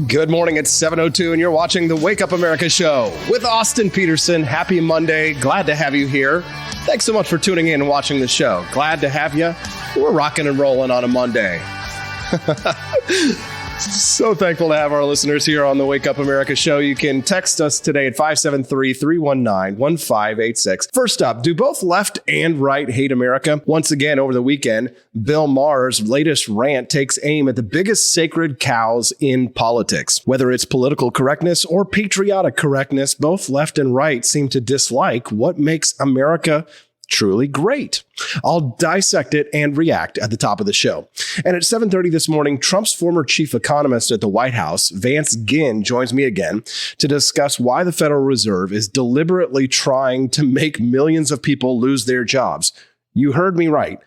Good morning, it's 7:02 and you're watching the Wake Up America show with Austin Petersen. Happy Monday. Glad to have you here. Thanks so much for tuning in and watching the show. Glad to have you. We're rocking and rolling on a Monday. So thankful to have our listeners here on the Wake Up America show. You can text us today at 573-319-1586. First up, do both left and right hate America? Once again, over the weekend, Bill Maher's latest rant takes aim at the biggest sacred cows in politics. Whether it's political correctness or patriotic correctness, both left and right seem to dislike what makes America truly great. I'll dissect it and react at the top of the show. And at 7:30 this morning, Trump's former chief economist at the White House, Vance Ginn, joins me again to discuss why the Federal Reserve is deliberately trying to make millions of people lose their jobs. You heard me right.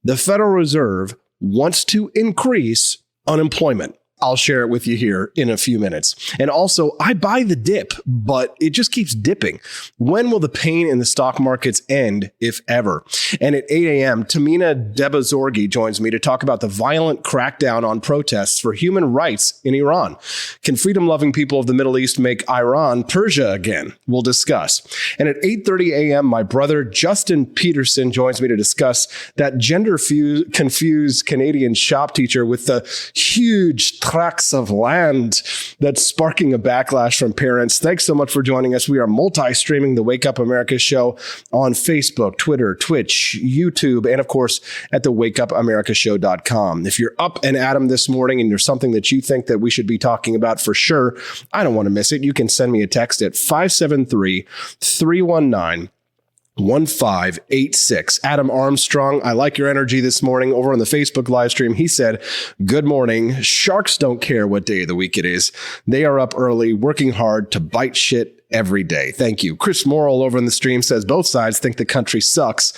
The Federal Reserve wants to increase unemployment. I'll share it with you here in a few minutes. And also, I buy the dip, but it just keeps dipping. When will the pain in the stock markets end, if ever? And at 8 a.m., Tahmineh Dehbozorgi joins me to talk about the violent crackdown on protests for human rights in Iran. Can freedom-loving people of the Middle East make Iran Persia again? We'll discuss. And at 8:30 a.m., my brother Justin Petersen joins me to discuss that gender-confused Canadian shop teacher with the huge tracts of land that's sparking a backlash from parents. Thanks so much for joining us. We are multi-streaming the Wake Up America show on Facebook, Twitter, Twitch, YouTube, and of course at the wakeupamericashow.com. If you're up and at 'em this morning and there's something that you think that we should be talking about for sure, I don't want to miss it. You can send me a text at 573-319-1586. Adam Armstrong, I like your energy this morning over on the Facebook live stream. He said, good morning. Sharks don't care what day of the week it is. They are up early, working hard to bite shit every day. Thank you. Chris Morrill over in the stream says both sides think the country sucks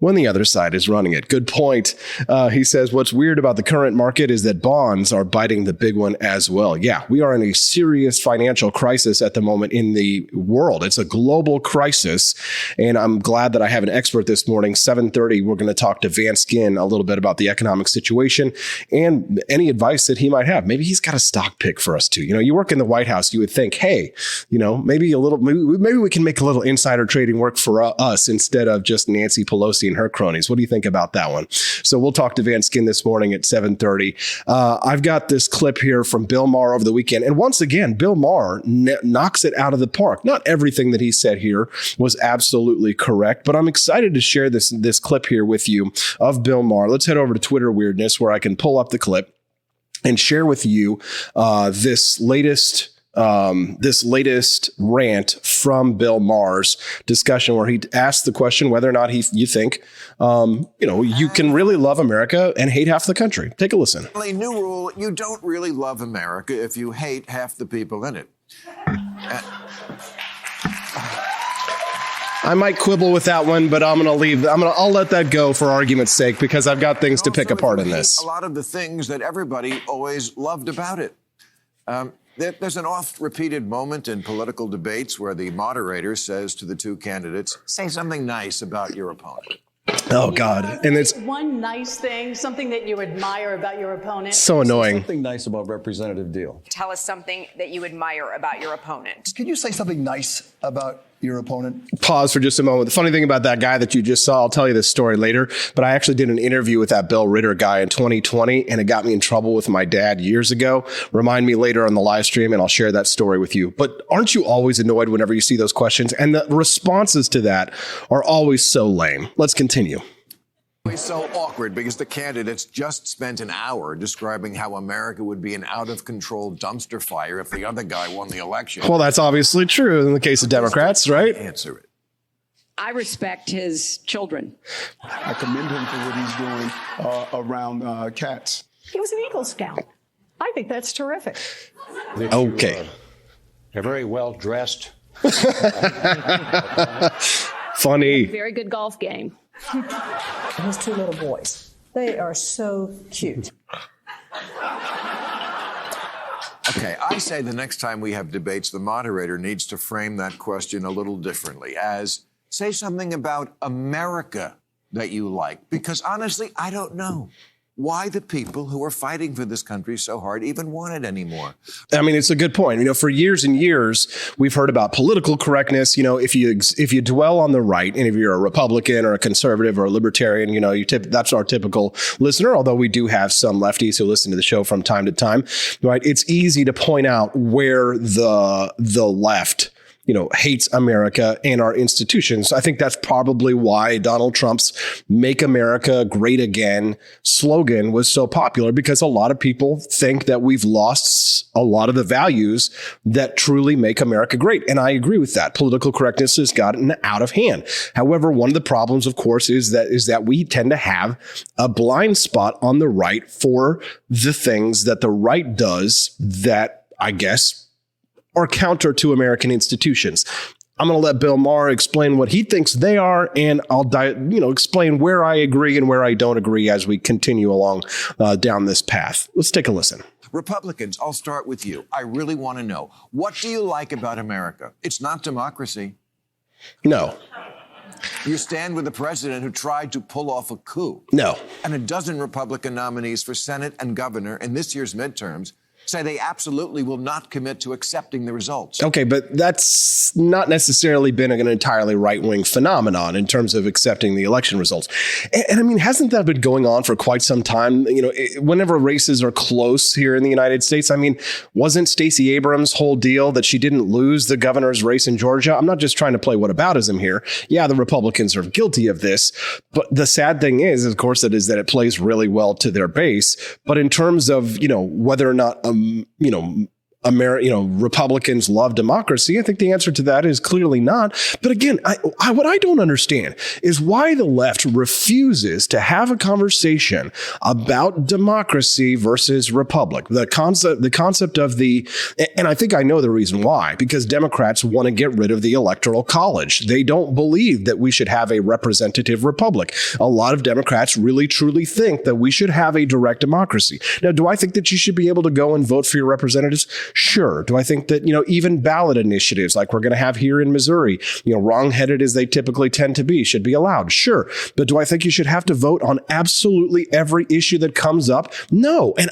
when the other side is running it. Good point. He says, what's weird about the current market is that bonds are biting the big one as well. Yeah, we are in a serious financial crisis at the moment in the world. It's a global crisis. And I'm glad that I have an expert this morning. 7:30, we're going to talk to Vance Ginn a little bit about the economic situation and any advice that he might have. Maybe he's got a stock pick for us too. You know, you work in the White House, you would think, hey, you know, maybe we can make a little insider trading work for us instead of just Nancy Pelosi and her cronies. What do you think about that one? So we'll talk to Vance Ginn this morning at 7:30. I've got this clip here from Bill Maher over the weekend. And once again, Bill Maher knocks it out of the park. Not everything that he said here was absolutely correct, but I'm excited to share this clip here with you of Bill Maher. Let's head over to Twitter Weirdness where I can pull up the clip and share with you this latest rant from Bill Maher's discussion where he asked the question whether or not you think, you can really love America and hate half the country. Take a listen. A new rule, you don't really love America if you hate half the people in it. I might quibble with that one, but I'll let that go for argument's sake because I've got things to pick apart in this. A lot of the things that everybody always loved about it. There's an oft-repeated moment in political debates where the moderator says to the two candidates, say something nice about your opponent. Oh, God. And it's one nice thing, something that you admire about your opponent. So annoying. Something nice about Representative Deal. Tell us something that you admire about your opponent. Could you say something nice about your opponent? Pause for just a moment. The funny thing about that guy that you just saw, I'll tell you this story later, but I actually did an interview with that Bill Ritter guy in 2020, and it got me in trouble with my dad years ago. Remind me later on the live stream, and I'll share that story with you. But aren't you always annoyed whenever you see those questions? And the responses to that are always so lame. Let's continue. It's so awkward because the candidates just spent an hour describing how America would be an out-of-control dumpster fire if the other guy won the election. Well, that's obviously true in the case of Democrats, right? Answer it. I respect his children. I commend him for what he's doing around cats. He was an Eagle Scout. I think that's terrific. Okay. They're very well dressed. Funny. Very good golf game. His two little boys. They are so cute. Okay, I say the next time we have debates, the moderator needs to frame that question a little differently as, Say something about America that you like, because honestly, I don't know why the people who are fighting for this country so hard even want it anymore. I mean, it's a good point. For years and years, we've heard about political correctness. If you dwell on the right, and if you're a Republican or a conservative or a libertarian, that's our typical listener, although we do have some lefties who listen to the show from time to time, right? It's easy to point out where the left hates America and our institutions. I think that's probably why Donald Trump's Make America Great Again slogan was so popular, because a lot of people think that we've lost a lot of the values that truly make America great. And I agree with that. Political correctness has gotten out of hand. However, one of the problems, of course, is that we tend to have a blind spot on the right for the things that the right does that, I guess, or counter to American institutions. I'm going to let Bill Maher explain what he thinks they are, and I'll explain where I agree and where I don't agree as we continue along down this path. Let's take a listen. Republicans, I'll start with you. I really want to know, what do you like about America? It's not democracy. No. You stand with the president who tried to pull off a coup. No. And a dozen Republican nominees for Senate and governor in this year's midterms say they absolutely will not commit to accepting the results. Okay, but that's not necessarily been an entirely right-wing phenomenon in terms of accepting the election results. And I mean, hasn't that been going on for quite some time? Whenever races are close here in the United States, I mean, wasn't Stacey Abrams' whole deal that she didn't lose the governor's race in Georgia? I'm not just trying to play whataboutism here. Yeah, the Republicans are guilty of this, but the sad thing is, of course, that it plays really well to their base. But in terms of, whether or not Republicans love democracy, I think the answer to that is clearly not. But again, what I don't understand is why the left refuses to have a conversation about democracy versus republic. The concept of and I think I know the reason why, because Democrats want to get rid of the Electoral College. They don't believe that we should have a representative republic. A lot of Democrats really truly think that we should have a direct democracy. Now, do I think that you should be able to go and vote for your representatives? Sure. Do I think that, even ballot initiatives like we're going to have here in Missouri, wrong-headed as they typically tend to be, should be allowed? Sure. But do I think you should have to vote on absolutely every issue that comes up? No. And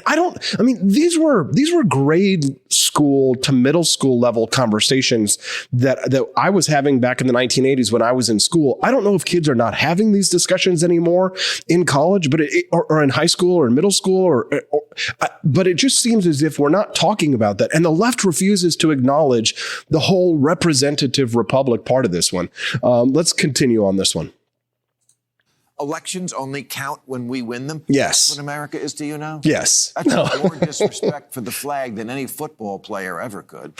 these were grade school to middle school level conversations that I was having back in the 1980s when I was in school. I don't know if kids are not having these discussions anymore in college, but or in high school or in middle school, but it just seems as if we're not talking about that. And the left refuses to acknowledge the whole representative republic part of this one. Let's continue on this one. Elections only count when we win them? Yes. That's what America is to you now? Yes. That's more disrespect for the flag than any football player ever could.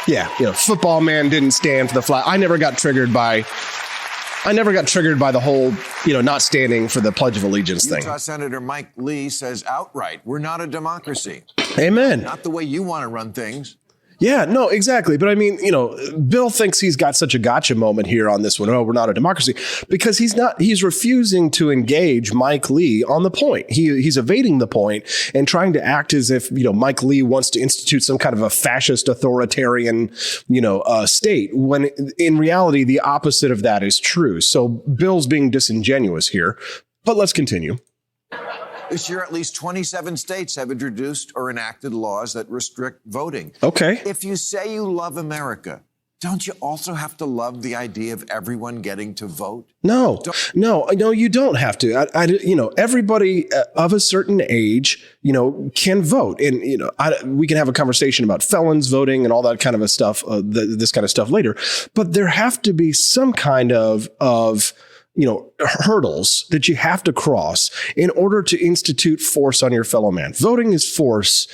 Yeah, football man didn't stand for the flag. I never got triggered by the whole, not standing for the Pledge of Allegiance thing. Utah Senator Mike Lee says outright, we're not a democracy. Amen. Not the way you want to run things. Yeah, no, exactly. But I mean, Bill thinks he's got such a gotcha moment here on this one. Oh, we're not a democracy, because he's refusing to engage Mike Lee on the point. He's evading the point and trying to act as if, Mike Lee wants to institute some kind of a fascist authoritarian, state, when in reality, the opposite of that is true. So Bill's being disingenuous here, but let's continue. This year, at least 27 states have introduced or enacted laws that restrict voting. Okay. If you say you love America, don't you also have to love the idea of everyone getting to vote? No, you don't have to. Everybody of a certain age, can vote. And, we can have a conversation about felons voting and all that kind of stuff, this kind of stuff later. But there have to be some kind of hurdles that you have to cross in order to institute force on your fellow man. Voting is force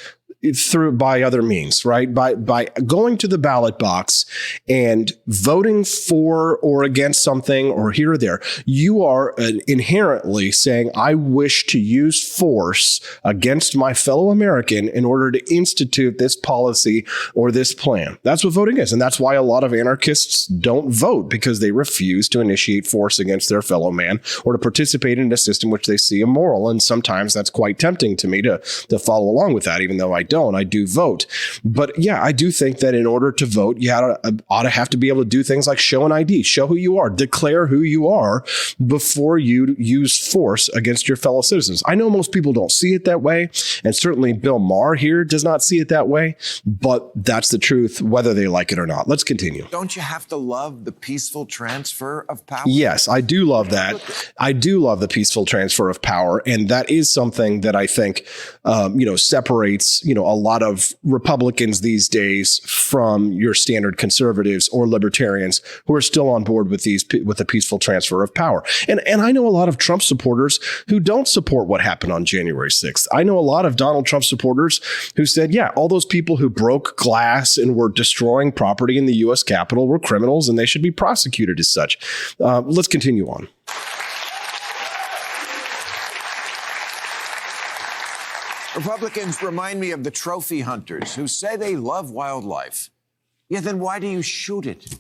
by other means, right? By going to the ballot box and voting for or against something or here or there, you are inherently saying, I wish to use force against my fellow American in order to institute this policy or this plan. That's what voting is. And that's why a lot of anarchists don't vote, because they refuse to initiate force against their fellow man or to participate in a system which they see immoral. And sometimes that's quite tempting to me to follow along with that, even though I don't. I do vote. But yeah, I do think that in order to vote, you ought to have to be able to do things like show an ID, show who you are, declare who you are before you use force against your fellow citizens. I know most people don't see it that way, and certainly Bill Maher here does not see it that way, but that's the truth, whether they like it or not. Let's continue. Don't you have to love the peaceful transfer of power? Yes, I do love that. I do love the peaceful transfer of power, and that is something that I think, separates, a lot of Republicans these days from your standard conservatives or libertarians who are still on board with the peaceful transfer of power. And I know a lot of Trump supporters who don't support what happened on January 6th. I know a lot of Donald Trump supporters who said, yeah, all those people who broke glass and were destroying property in the U.S. Capitol were criminals and they should be prosecuted as such. Let's continue on. Republicans remind me of the trophy hunters who say they love wildlife. Yeah, then why do you shoot it?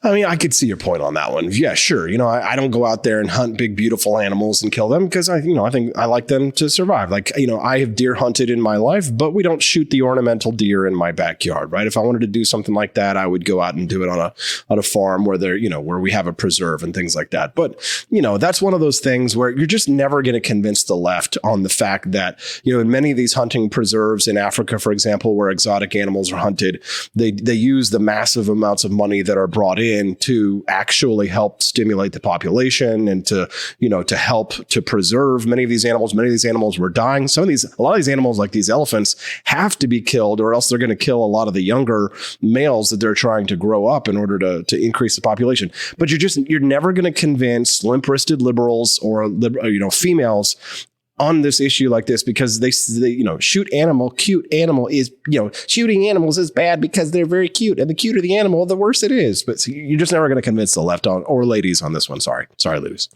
I mean, I could see your point on that one. Yeah, sure. I don't go out there and hunt big, beautiful animals and kill them because I think I like them to survive. Like, I have deer hunted in my life, but we don't shoot the ornamental deer in my backyard, right? If I wanted to do something like that, I would go out and do it on a farm where where we have a preserve and things like that. But, that's one of those things where you're just never going to convince the left on the fact that, in many of these hunting preserves in Africa, for example, where exotic animals are hunted, they use the massive amounts of money that are brought in to actually help stimulate the population and to help to preserve many of these animals. Many of these animals were dying. A lot of these animals, like these elephants, have to be killed, or else they're going to kill a lot of the younger males that they're trying to grow up in order to increase the population. But you're never going to convince limp-wristed liberals or females on this issue like this, because they cute animal is, shooting animals is bad because they're very cute, and the cuter the animal, the worse it is. But you're just never going to convince the left or ladies on this one. Sorry, ladies.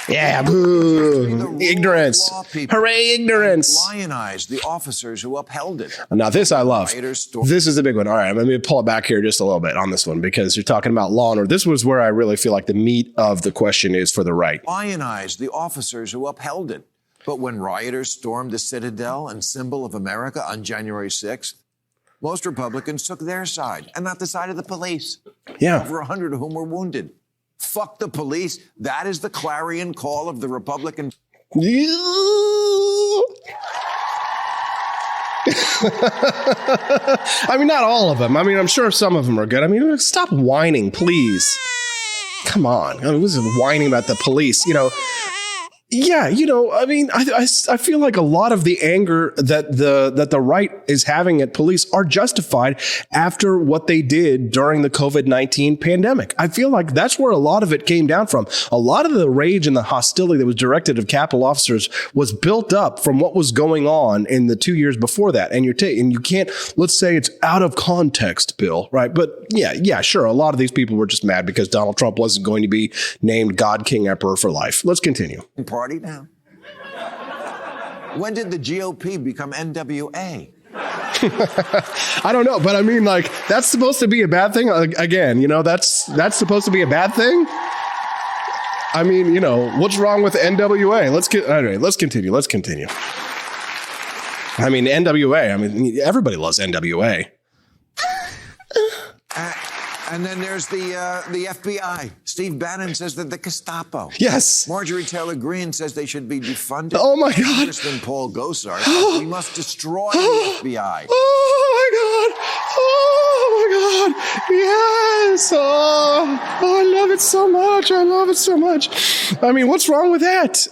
Yeah, boo. Ignorance. Hooray, ignorance. Lionize the officers who upheld it. Now, this I love. This is a big one. All right, let me pull it back here just a little bit on this one, because you're talking about law and order. This was where I really feel like the meat of the question is for the right. Lionize the officers who upheld it. But when rioters stormed the Citadel and symbol of America on January 6th, most Republicans took their side and not the side of the police. Yeah. Over 100 of whom were wounded. Fuck the police. That is the clarion call of the Republican. I mean, not all of them. I mean, I'm sure some of them are good. I mean, stop whining, please. Come on. I mean, this is whining about the police, Yeah, I mean, I feel like a lot of the anger that the right is having at police are justified after what they did during the COVID-19 pandemic. I feel like that's where a lot of it came down from. A lot of the rage and the hostility that was directed at Capitol officers was built up from what was going on in the 2 years before that. And you can't, let's say it's out of context, Bill, right? But yeah, sure. A lot of these people were just mad because Donald Trump wasn't going to be named God, King, Emperor for life. Let's continue. Party now. When did the GOP become NWA? I don't know, but I mean, like, that's supposed to be a bad thing. Again, that's supposed to be a bad thing. I mean, what's wrong with NWA? Let's continue. I mean, NWA. I mean, everybody loves NWA. And then there's the FBI. Steve Bannon says that the Gestapo. Yes. Marjorie Taylor Greene says they should be defunded. Oh, my God. Congressman Paul Gosar says we must destroy the FBI. Oh, my God. Yes. Oh, I love it so much. I mean, what's wrong with that?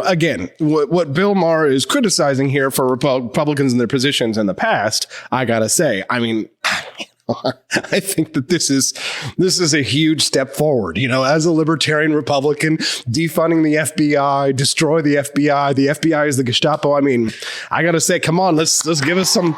Again, what Bill Maher is criticizing here for Republicans and their positions in the past, I got to say, I mean, I think that this is a huge step forward. As a libertarian Republican, defunding the FBI, destroy the FBI. The FBI is the Gestapo. I mean, I got to say, come on, let's give us some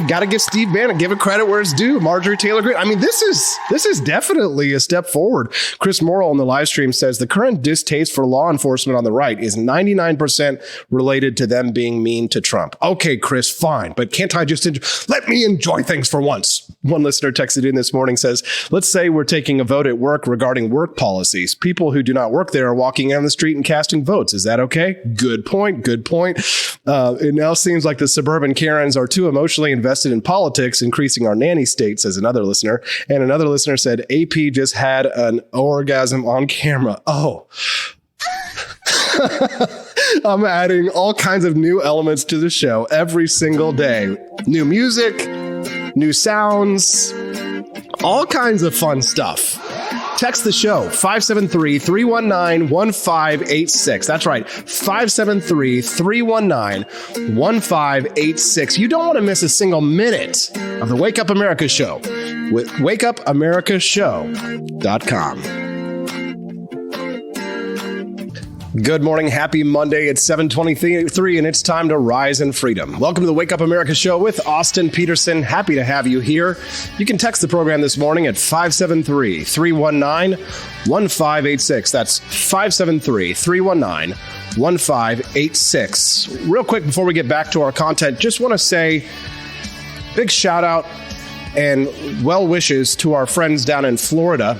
got to give Steve Bannon, give it credit where it's due. Marjorie Taylor Greene. I mean, this is definitely a step forward. Chris Morrill on the live stream says the current distaste for law enforcement on the right is 99% related to them being mean to Trump. Okay, Chris, fine. But can't I just let me enjoy things for once? One listener texted in this morning, says, let's say we're taking a vote at work regarding work policies. People who do not work there are walking down the street and casting votes. Is that okay? Good point. Good point. It now seems like the suburban Karens are too emotionally invested in politics, increasing our nanny state, says another listener. And another listener said, AP just had an orgasm on camera. Oh. I'm adding all kinds of new elements to the show every single day. New music, new sounds, all kinds of fun stuff. Text the show, 573-319-1586. That's right, 573-319-1586. You don't want to miss a single minute of the Wake Up America Show with wakeupAmericaShow.com. Good morning. Happy Monday. It's 7:23 and it's time to rise in freedom. Welcome to the Wake Up America Show with Austin Petersen. Happy to have you here. You can text the program this morning at 573-319-1586. That's 573-319-1586. Real quick before we get back to our content, just want to say big shout out and well wishes to our friends down in Florida.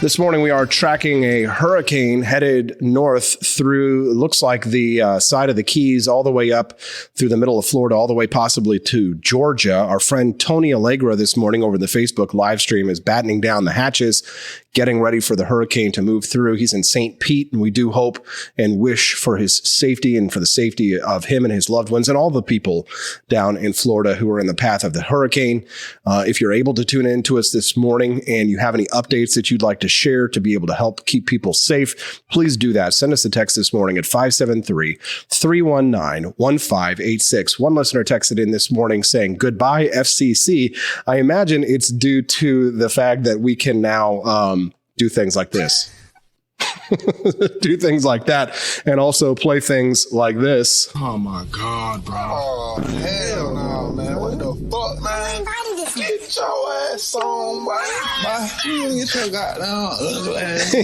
This morning, we are tracking a hurricane headed north through, looks like the side of the Keys, all the way up through the middle of Florida, all the way possibly to Georgia. Our friend Tony Allegra this morning over the Facebook live stream is battening down the hatches, getting ready for the hurricane to move through. He's in St. Pete, and we do hope and wish for his safety and for the safety of him and his loved ones and all the people down in Florida who are in the path of the hurricane. If you're able to tune in to us this morning and you have any updates that you'd like to share to be able to help keep people safe, please do that. Send us a text this morning at 573-319-1586. One listener texted in this morning saying, goodbye, FCC. I imagine it's due to the fact that we can now do things like this. Do things like that and also play things like this. Oh my God, bro. Oh, hell no, man. What the fuck, man? Get your ass on, man. Get your goddamn ugly ass.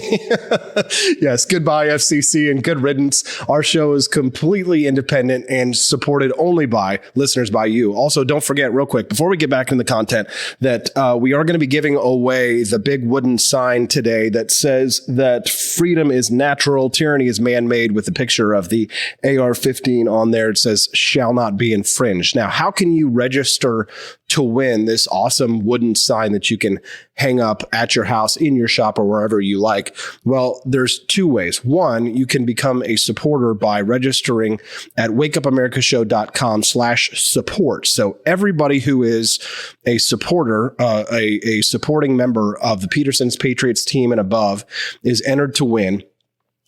Yes, goodbye, FCC, and good riddance. Our show is completely independent and supported only by listeners by you. Also, don't forget, real quick, before we get back into the content, that we are going to be giving away the big wooden sign today that says that freedom is natural, tyranny is man-made, with a picture of the AR-15 on there. It says, shall not be infringed. Now, how can you register to win this awesome wooden sign that you can hang up at your house, in your shop, or wherever you like? Well, there's two ways. One, you can become a supporter by registering at wakeupamericashow.com/support. So everybody who is a supporter, a supporting member of the Peterson's Patriots team and above is entered to win.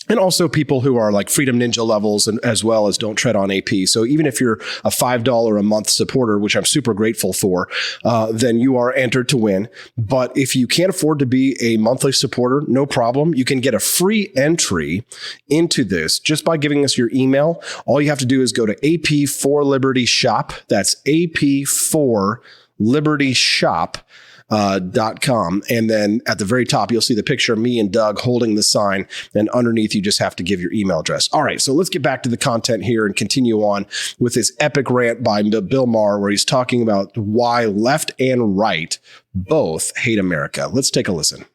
And also people who are like Freedom Ninja levels and as well as Don't Tread on AP. So even if you're a $5 a month supporter, which I'm super grateful for, then you are entered to win. But if you can't afford to be a monthly supporter, no problem. You can get a free entry into this just by giving us your email. All you have to do is go to AP4Liberty Shop. That's AP4Liberty Shop. .com. And then at the very top, you'll see the picture of me and Doug holding the sign. And underneath, you just have to give your email address. All right. So let's get back to the content here and continue on with this epic rant by Bill Maher, where he's talking about why left and right both hate America. Let's take a listen.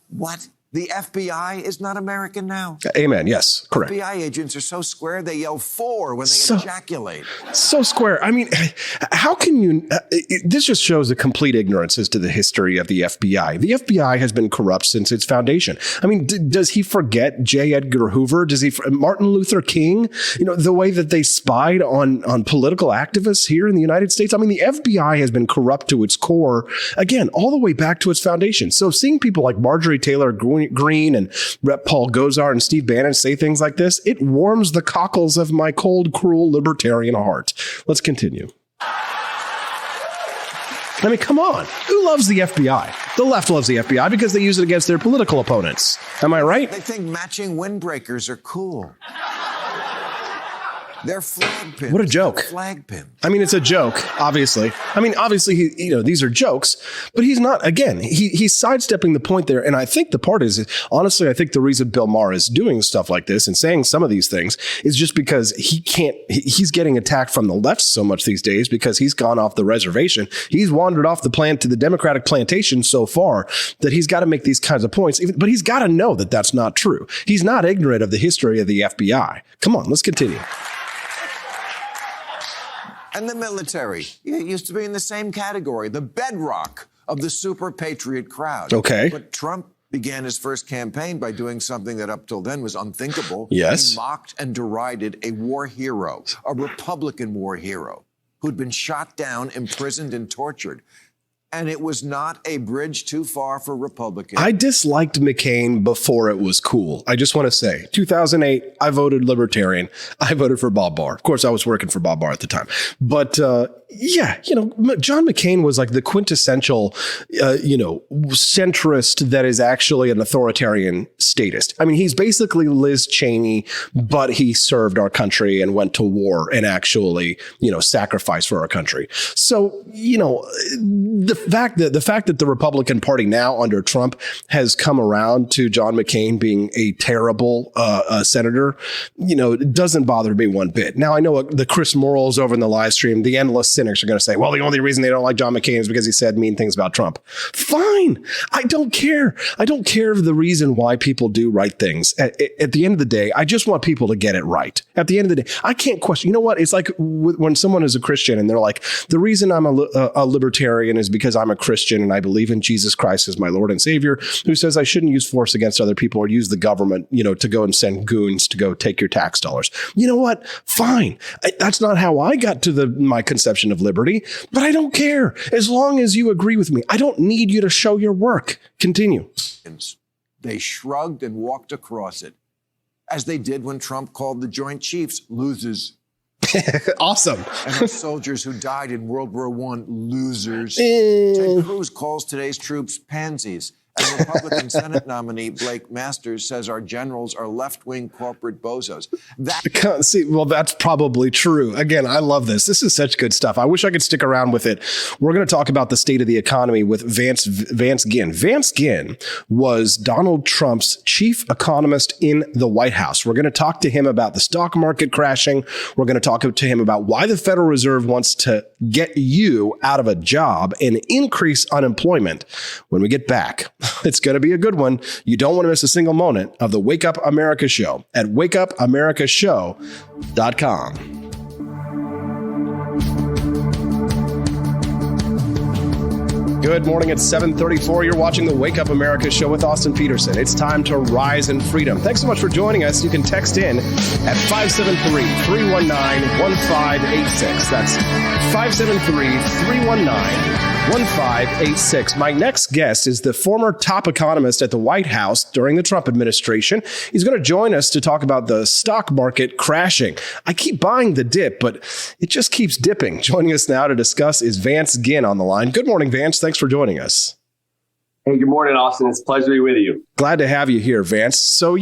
What? The FBI is not American now? Amen. Yes, correct. FBI agents are so square, they yell "for" when they ejaculate. So square. I mean, how can you... this just shows a complete ignorance as to the history of the FBI. The FBI has been corrupt since its foundation. I mean, does he forget J. Edgar Hoover? Does he... Martin Luther King? You know, the way that they spied on political activists here in the United States? I mean, the FBI has been corrupt to its core, again, all the way back to its foundation. So seeing people like Marjorie Taylor Greene and Rep. Paul Gosar and Steve Bannon say things like this, it warms the cockles of my cold, cruel libertarian heart. Let's continue. I mean, come on. Who loves the FBI? The left loves the FBI because they use it against their political opponents. Am I right? They think matching windbreakers are cool. They're flag pins. What a joke. Flag pins. I mean, it's a joke, obviously. Obviously, these are jokes, but he's not, again, he's sidestepping the point there. And I think the part is, honestly, I think the reason Bill Maher is doing stuff like this and saying some of these things is just because he's getting attacked from the left so much these days because he's gone off the reservation. He's wandered off the plan to the Democratic plantation so far that he's got to make these kinds of points, but he's got to know that that's not true. He's not ignorant of the history of the FBI. Come on, let's continue. And the military used to be in the same category, the bedrock of the super patriot crowd. Okay. But Trump began his first campaign by doing something that up till then was unthinkable. Yes. He mocked and derided a war hero, a Republican war hero, who'd been shot down, imprisoned, and tortured. And it was not a bridge too far for Republicans. I disliked McCain before it was cool. I just want to say, 2008, I voted Libertarian. I voted for Bob Barr. Of course, I was working for Bob Barr at the time. But John McCain was like the quintessential, centrist that is actually an authoritarian statist. I mean, he's basically Liz Cheney, but he served our country and went to war and actually, sacrificed for our country. So, the fact that the Republican Party now under Trump has come around to John McCain being a terrible senator, it doesn't bother me one bit. Now, I know the Chris Morrells over in the live stream, the endless cynics are going to say, well, the only reason they don't like John McCain is because he said mean things about Trump. Fine. I don't care. I don't care the reason why people do right things. At the end of the day, I just want people to get it right. At the end of the day, I can't question. You know what? It's like when someone is a Christian and they're like, the reason I'm a libertarian is because I'm a Christian and I believe in Jesus Christ as my Lord and Savior, who says I shouldn't use force against other people or use the government, to go and send goons to go take your tax dollars. You know what? Fine. That's not how I got to my conception of liberty, but I don't care. As long as you agree with me, I don't need you to show your work. Continue. They shrugged and walked across it, as they did when Trump called the Joint Chiefs losers. Awesome. And our soldiers who died in World War I, losers. Ted Cruz calls today's troops pansies. And Republican Senate nominee Blake Masters says our generals are left-wing corporate bozos. That's probably true. Again, I love this. This is such good stuff. I wish I could stick around with it. We're going to talk about the state of the economy with Vance Ginn. Vance Ginn was Donald Trump's chief economist in the White House. We're going to talk to him about the stock market crashing. We're going to talk to him about why the Federal Reserve wants to get you out of a job and increase unemployment when we get back. It's going to be a good one. You don't want to miss a single moment of the Wake Up America Show at wakeupAmericaShow.com. Good morning. It's 7:34. You're watching the Wake Up America Show with Austin Petersen. It's time to rise in freedom. Thanks so much for joining us. You can text in at 573-319-1586. That's 573-319-1586. My next guest is the former top economist at the White House during the Trump administration. He's going to join us to talk about the stock market crashing. I keep buying the dip, but it just keeps dipping. Joining us now to discuss is Vance Ginn on the line. Good morning, Vance. Thanks for joining us. Hey, good morning, Austin. It's a pleasure to be with you. Glad to have you here, Vance. So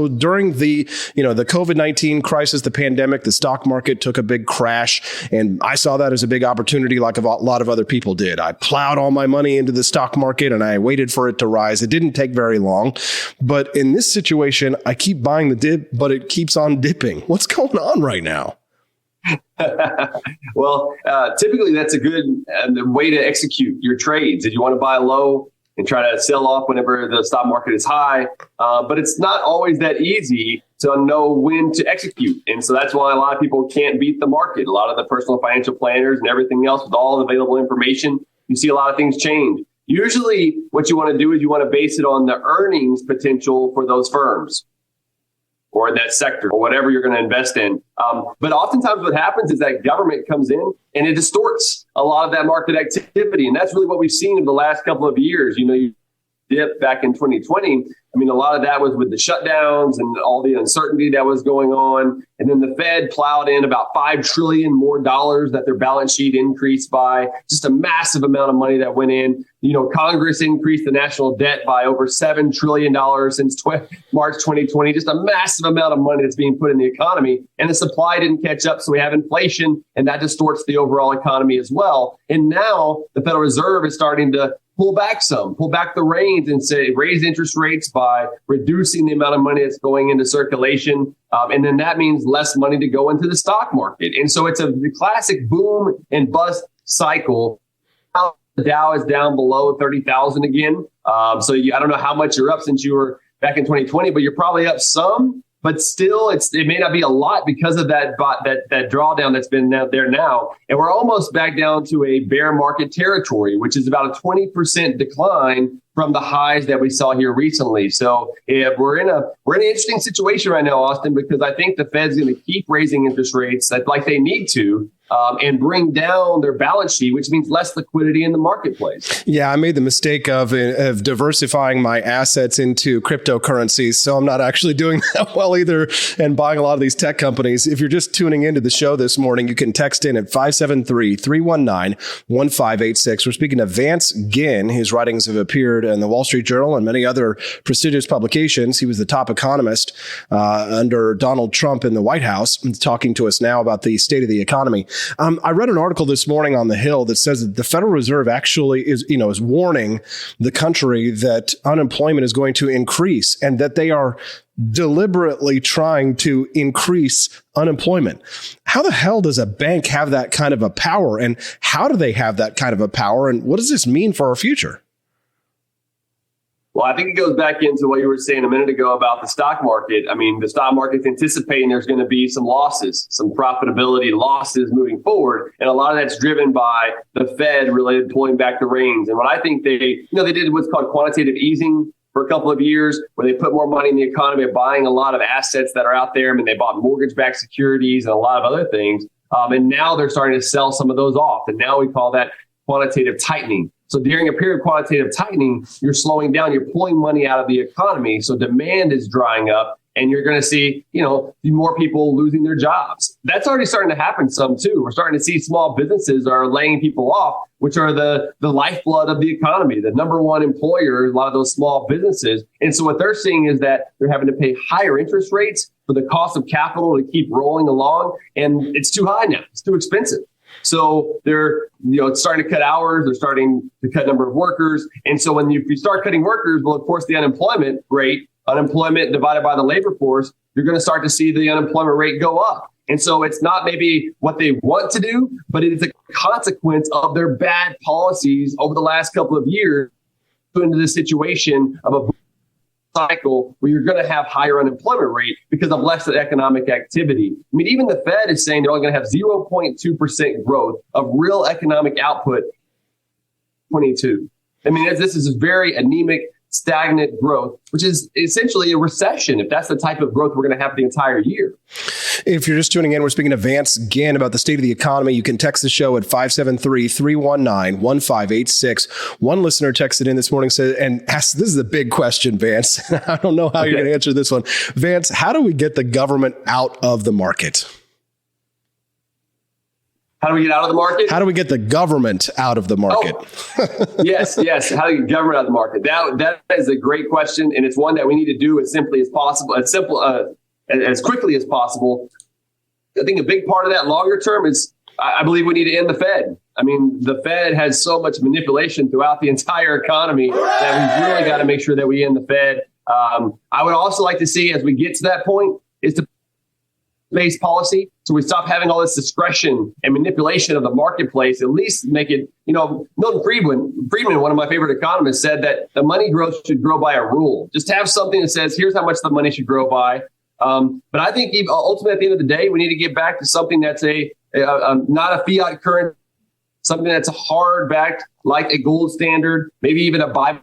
during the COVID-19 crisis, the pandemic, the stock market took a big crash, and I saw that as a big opportunity like a lot of other people did. I plowed all my money into the stock market and I waited for it to rise. It didn't take very long, but in this situation, I keep buying the dip, but it keeps on dipping. What's going on right now? Well, typically that's a good way to execute your trades. If you want to buy low and try to sell off whenever the stock market is high, but it's not always that easy to know when to execute. And so that's why a lot of people can't beat the market. A lot of the personal financial planners and everything else with all the available information, you see a lot of things change. Usually what you want to do is you want to base it on the earnings potential for those firms or in that sector or whatever you're going to invest in. But oftentimes what happens is that government comes in and it distorts a lot of that market activity. And that's really what we've seen in the last couple of years. You dip back in 2020, I mean, a lot of that was with the shutdowns and all the uncertainty that was going on. And then the Fed plowed in about $5 trillion more that their balance sheet increased by, just a massive amount of money that went in. Congress increased the national debt by over $7 trillion since March 2020, just a massive amount of money that's being put in the economy. And the supply didn't catch up. So we have inflation, and that distorts the overall economy as well. And now the Federal Reserve is starting to pull back the reins and raise interest rates by reducing the amount of money that's going into circulation. And then that means less money to go into the stock market. And so it's the classic boom and bust cycle. Now the Dow is down below 30,000 again. I don't know how much you're up since you were back in 2020, but you're probably up some. But still, it may not be a lot because of that drawdown that's been out there now. And we're almost back down to a bear market territory, which is about a 20% decline from the highs that we saw here recently. So we're in an interesting situation right now, Austin, because I think the Fed's going to keep raising interest rates like they need to. And bring down their balance sheet, which means less liquidity in the marketplace. Yeah, I made the mistake of diversifying my assets into cryptocurrencies, so I'm not actually doing that well either, and buying a lot of these tech companies. If you're just tuning into the show this morning, you can text in at 573-319-1586. We're speaking to Vance Ginn. His writings have appeared in the Wall Street Journal and many other prestigious publications. He was the top economist under Donald Trump in the White House, talking to us now about the state of the economy. I read an article this morning on The Hill that says that the Federal Reserve actually is warning the country that unemployment is going to increase and that they are deliberately trying to increase unemployment. How the hell does a bank have that kind of a power, and how do they have that kind of a power, and what does this mean for our future? Well, I think it goes back into what you were saying a minute ago about the stock market. I mean, the stock market's anticipating there's going to be some losses, some profitability losses moving forward. And a lot of that's driven by the Fed really pulling back the reins. And what I think they did what's called quantitative easing for a couple of years, where they put more money in the economy, buying a lot of assets that are out there. I mean, they bought mortgage-backed securities and a lot of other things. And now they're starting to sell some of those off. And now we call that quantitative tightening. So during a period of quantitative tightening, you're slowing down, you're pulling money out of the economy. So demand is drying up, and you're going to see, more people losing their jobs. That's already starting to happen some too. We're starting to see small businesses are laying people off, which are the lifeblood of the economy. The number one employer, a lot of those small businesses. And so what they're seeing is that they're having to pay higher interest rates for the cost of capital to keep rolling along. And it's too high now. It's too expensive. So they're, starting to cut hours. They're starting to cut number of workers. And so when you start cutting workers, well, of course, the unemployment rate, unemployment divided by the labor force, you're going to start to see the unemployment rate go up. And so it's not maybe what they want to do, but it is a consequence of their bad policies over the last couple of years into this situation of a cycle where you're going to have higher unemployment rate because of less economic activity. I mean, even the Fed is saying they're only going to have 0.2% growth of real economic output 22. I mean, this is very anemic, stagnant growth, which is essentially a recession if that's the type of growth we're going to have the entire year. If you're just tuning in, we're speaking to Vance Ginn about the state of the economy. You can text the show at 573-319-1586. One listener texted in this morning and asked, this is a big question, Vance. I don't know how you're going to answer this one. Vance, how do we get the government out of the market? How do we get out of the market? How do we get the government out of the market? Yes. How do you get government out of the market? That is a great question, and it's one that we need to do as simply as possible, as quickly as possible. I think a big part of that longer term is I believe we need to end the Fed. I mean, the Fed has so much manipulation throughout the entire economy that we've really got to make sure that we end the Fed. I would also like to see, as we get to that point, is to based policy. So we stop having all this discretion and manipulation of the marketplace, at least make it, Milton Friedman, one of my favorite economists, said that the money growth should grow by a rule. Just have something that says, here's how much the money should grow by. But I think ultimately at the end of the day, we need to get back to something that's not a fiat currency, something that's a hard backed, like a gold standard, maybe even a buy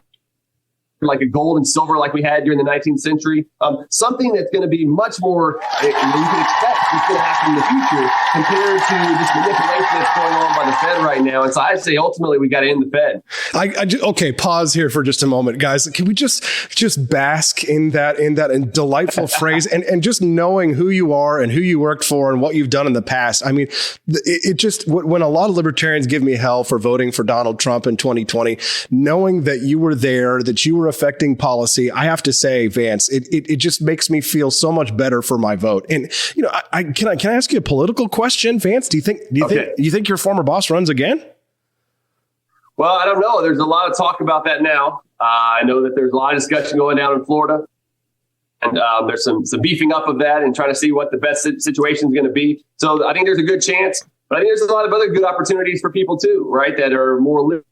like a gold and silver like we had during the 19th century. Something that's going to be much more you can expect what's going to happen in the future compared to this manipulation that's going on by the Fed right now. And so I'd say ultimately we got to end the Fed. Okay, pause here for just a moment, guys. Can we just bask in that delightful phrase and just knowing who you are and who you worked for and what you've done in the past? I mean, it just, when a lot of libertarians give me hell for voting for Donald Trump in 2020, knowing that you were there, that you were affecting policy, I have to say, Vance, it just makes me feel so much better for my vote. And you know, can I ask you a political question, Vance? Do you think your former boss runs again? Well, I don't know. There's a lot of talk about that now. I know that there's a lot of discussion going down in Florida, and there's some beefing up of that and trying to see what the best situation is going to be. So I think there's a good chance, but I think there's a lot of other good opportunities for people too, right? That are more limited.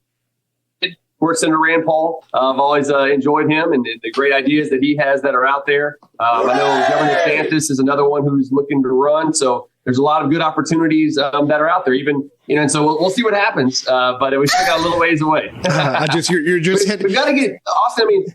For Senator Rand Paul, I've always enjoyed him and the great ideas that he has that are out there. I know Governor DeSantis is another one who's looking to run. So there's a lot of good opportunities that are out there, even, and so we'll see what happens. But we still got a little ways away. You're just hitting. We've got to get, Austin, I mean,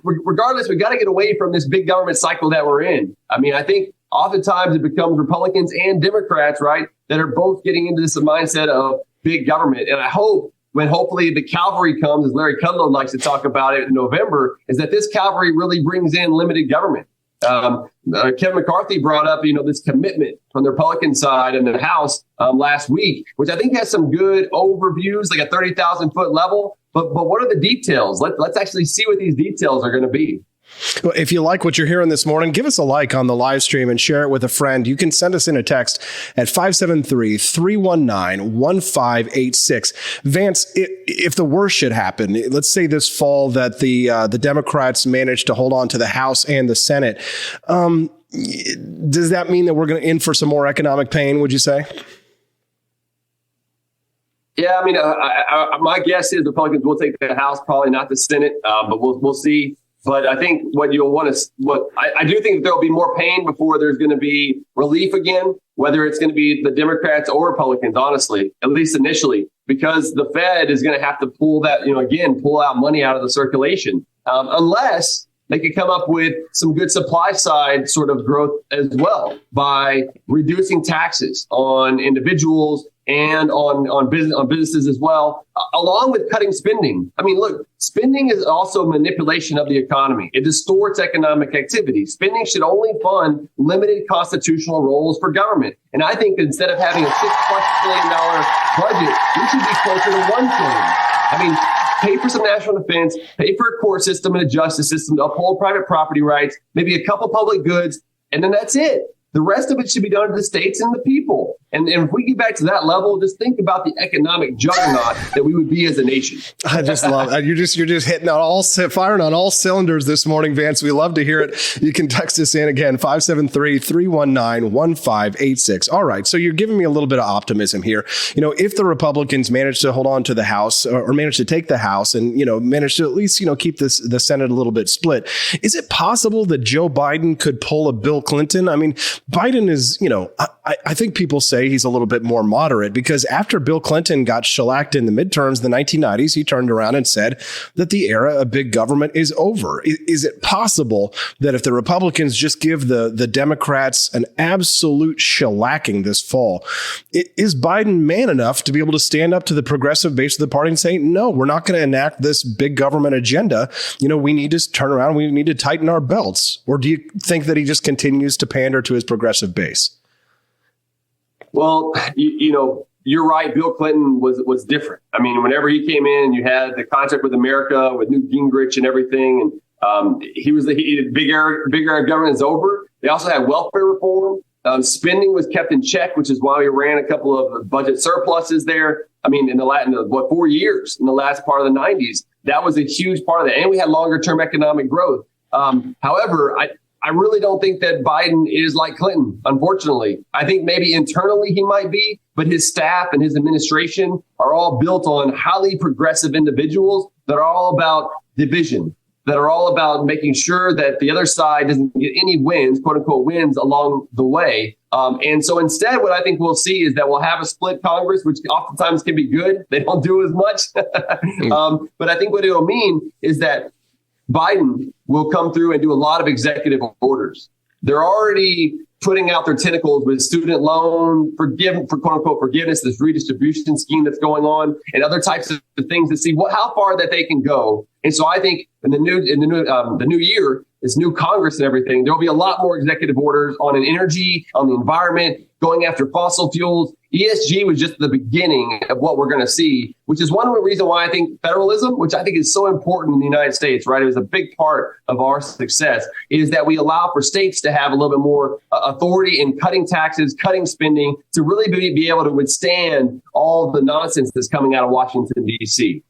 regardless, we've got to get away from this big government cycle that we're in. I mean, I think oftentimes it becomes Republicans and Democrats, right, that are both getting into this mindset of big government. And I hope when hopefully the cavalry comes, as Larry Kudlow likes to talk about it in November, is that this cavalry really brings in limited government. Kevin McCarthy brought up, this commitment from the Republican side in the House last week, which I think has some good overviews, like a 30,000-foot level. But what are the details? Let's actually see what these details are going to be. Well, if you like what you're hearing this morning, give us a like on the live stream and share it with a friend. You can send us in a text at 573-319-1586. Vance, if the worst should happen, let's say this fall that the Democrats manage to hold on to the House and the Senate, does that mean that we're going to in for some more economic pain, would you say? Yeah, I mean, my guess is the Republicans will take the House, probably not the Senate, but we'll see. But I think what you'll want to, I do think there'll be more pain before there's going to be relief again, whether it's going to be the Democrats or Republicans, honestly, at least initially, because the Fed is going to have to pull out money out of the circulation, unless they could come up with some good supply side sort of growth as well by reducing taxes on individuals and on businesses as well, along with cutting spending. I mean, look, spending is also manipulation of the economy. It distorts economic activity. Spending should only fund limited constitutional roles for government. And I think instead of having a $6+ trillion budget, we should be closer to $1 trillion. I mean, pay for some national defense, pay for a court system and a justice system to uphold private property rights, maybe a couple public goods, and then that's it. The rest of it should be done to the states and the people. And if we get back to that level, just think about the economic juggernaut that we would be as a nation. I just love it. You're just hitting on firing on all cylinders this morning, Vance. We love to hear it. You can text us in again, 573-319-1586. All right. So you're giving me a little bit of optimism here. If the Republicans manage to hold on to the House or manage to take the House and, manage to at least, keep the Senate a little bit split, is it possible that Joe Biden could pull a Bill Clinton? I mean, Biden is, I think people say he's a little bit more moderate because after Bill Clinton got shellacked in the midterms in the 1990s, he turned around and said that the era of big government is over. Is it possible that if the Republicans just give the Democrats an absolute shellacking this fall, is Biden man enough to be able to stand up to the progressive base of the party and say, no, we're not going to enact this big government agenda. We need to turn around. We need to tighten our belts. Or do you think that he just continues to pander to his progressive base? Well, you're right. Bill Clinton was different. I mean, whenever he came in, you had the contract with America, with Newt Gingrich and everything. And he was the big era government is over. They also had welfare reform. Spending was kept in check, which is why we ran a couple of budget surpluses there. I mean, in 4 years in the last part of the 90s, that was a huge part of that. And we had longer term economic growth. However, I really don't think that Biden is like Clinton, unfortunately. I think maybe internally he might be, but his staff and his administration are all built on highly progressive individuals that are all about division, that are all about making sure that the other side doesn't get any wins, quote unquote, wins along the way. And so instead, what I think we'll see is that we'll have a split Congress, which oftentimes can be good. They don't do as much. But I think what it'll mean is that Biden will come through and do a lot of executive orders. They're already putting out their tentacles with student loan for quote unquote forgiveness, this redistribution scheme that's going on, and other types of things to see how far that they can go. And so I think in the new year, this new Congress and everything, there'll be a lot more executive orders on energy, on the environment, going after fossil fuels. ESG was just the beginning of what we're going to see, which is one reason why I think federalism, which I think is so important in the United States, right? It was a big part of our success, is that we allow for states to have a little bit more authority in cutting taxes, cutting spending, to really be able to withstand all the nonsense that's coming out of Washington, D.C.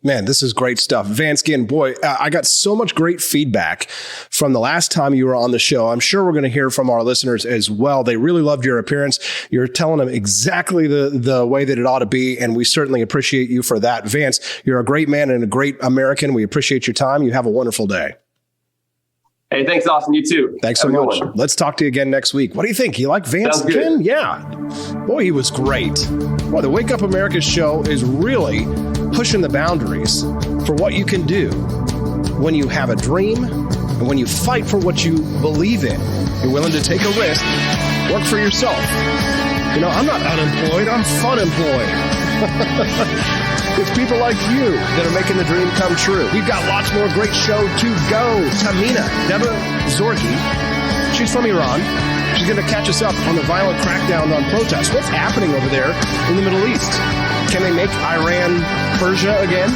Man, this is great stuff. Vance, Ginn, boy, I got so much great feedback from the last time you were on the show. I'm sure we're going to hear from our listeners as well. They really loved your appearance. You're telling them exactly the way that it ought to be, and we certainly appreciate you for that. Vance, you're a great man and a great American. We appreciate your time. You have a wonderful day. Hey, thanks, Austin. You too. Thanks so much. Let's talk to you again next week. What do you think? You like Vance, Ginn? Yeah. Boy, he was great. Boy, the Wake Up America show is really pushing the boundaries for what you can do when you have a dream and when you fight for what you believe in. You're willing to take a risk, work for yourself. You know, I'm not unemployed. I'm fun employed. It's people like you that are making the dream come true. We've got lots more great show to go. Tahmineh Dehbozorgi, she's from Iran. She's going to catch us up on the violent crackdown on protests. What's happening over there in the Middle East? Can they make Iran Persia again?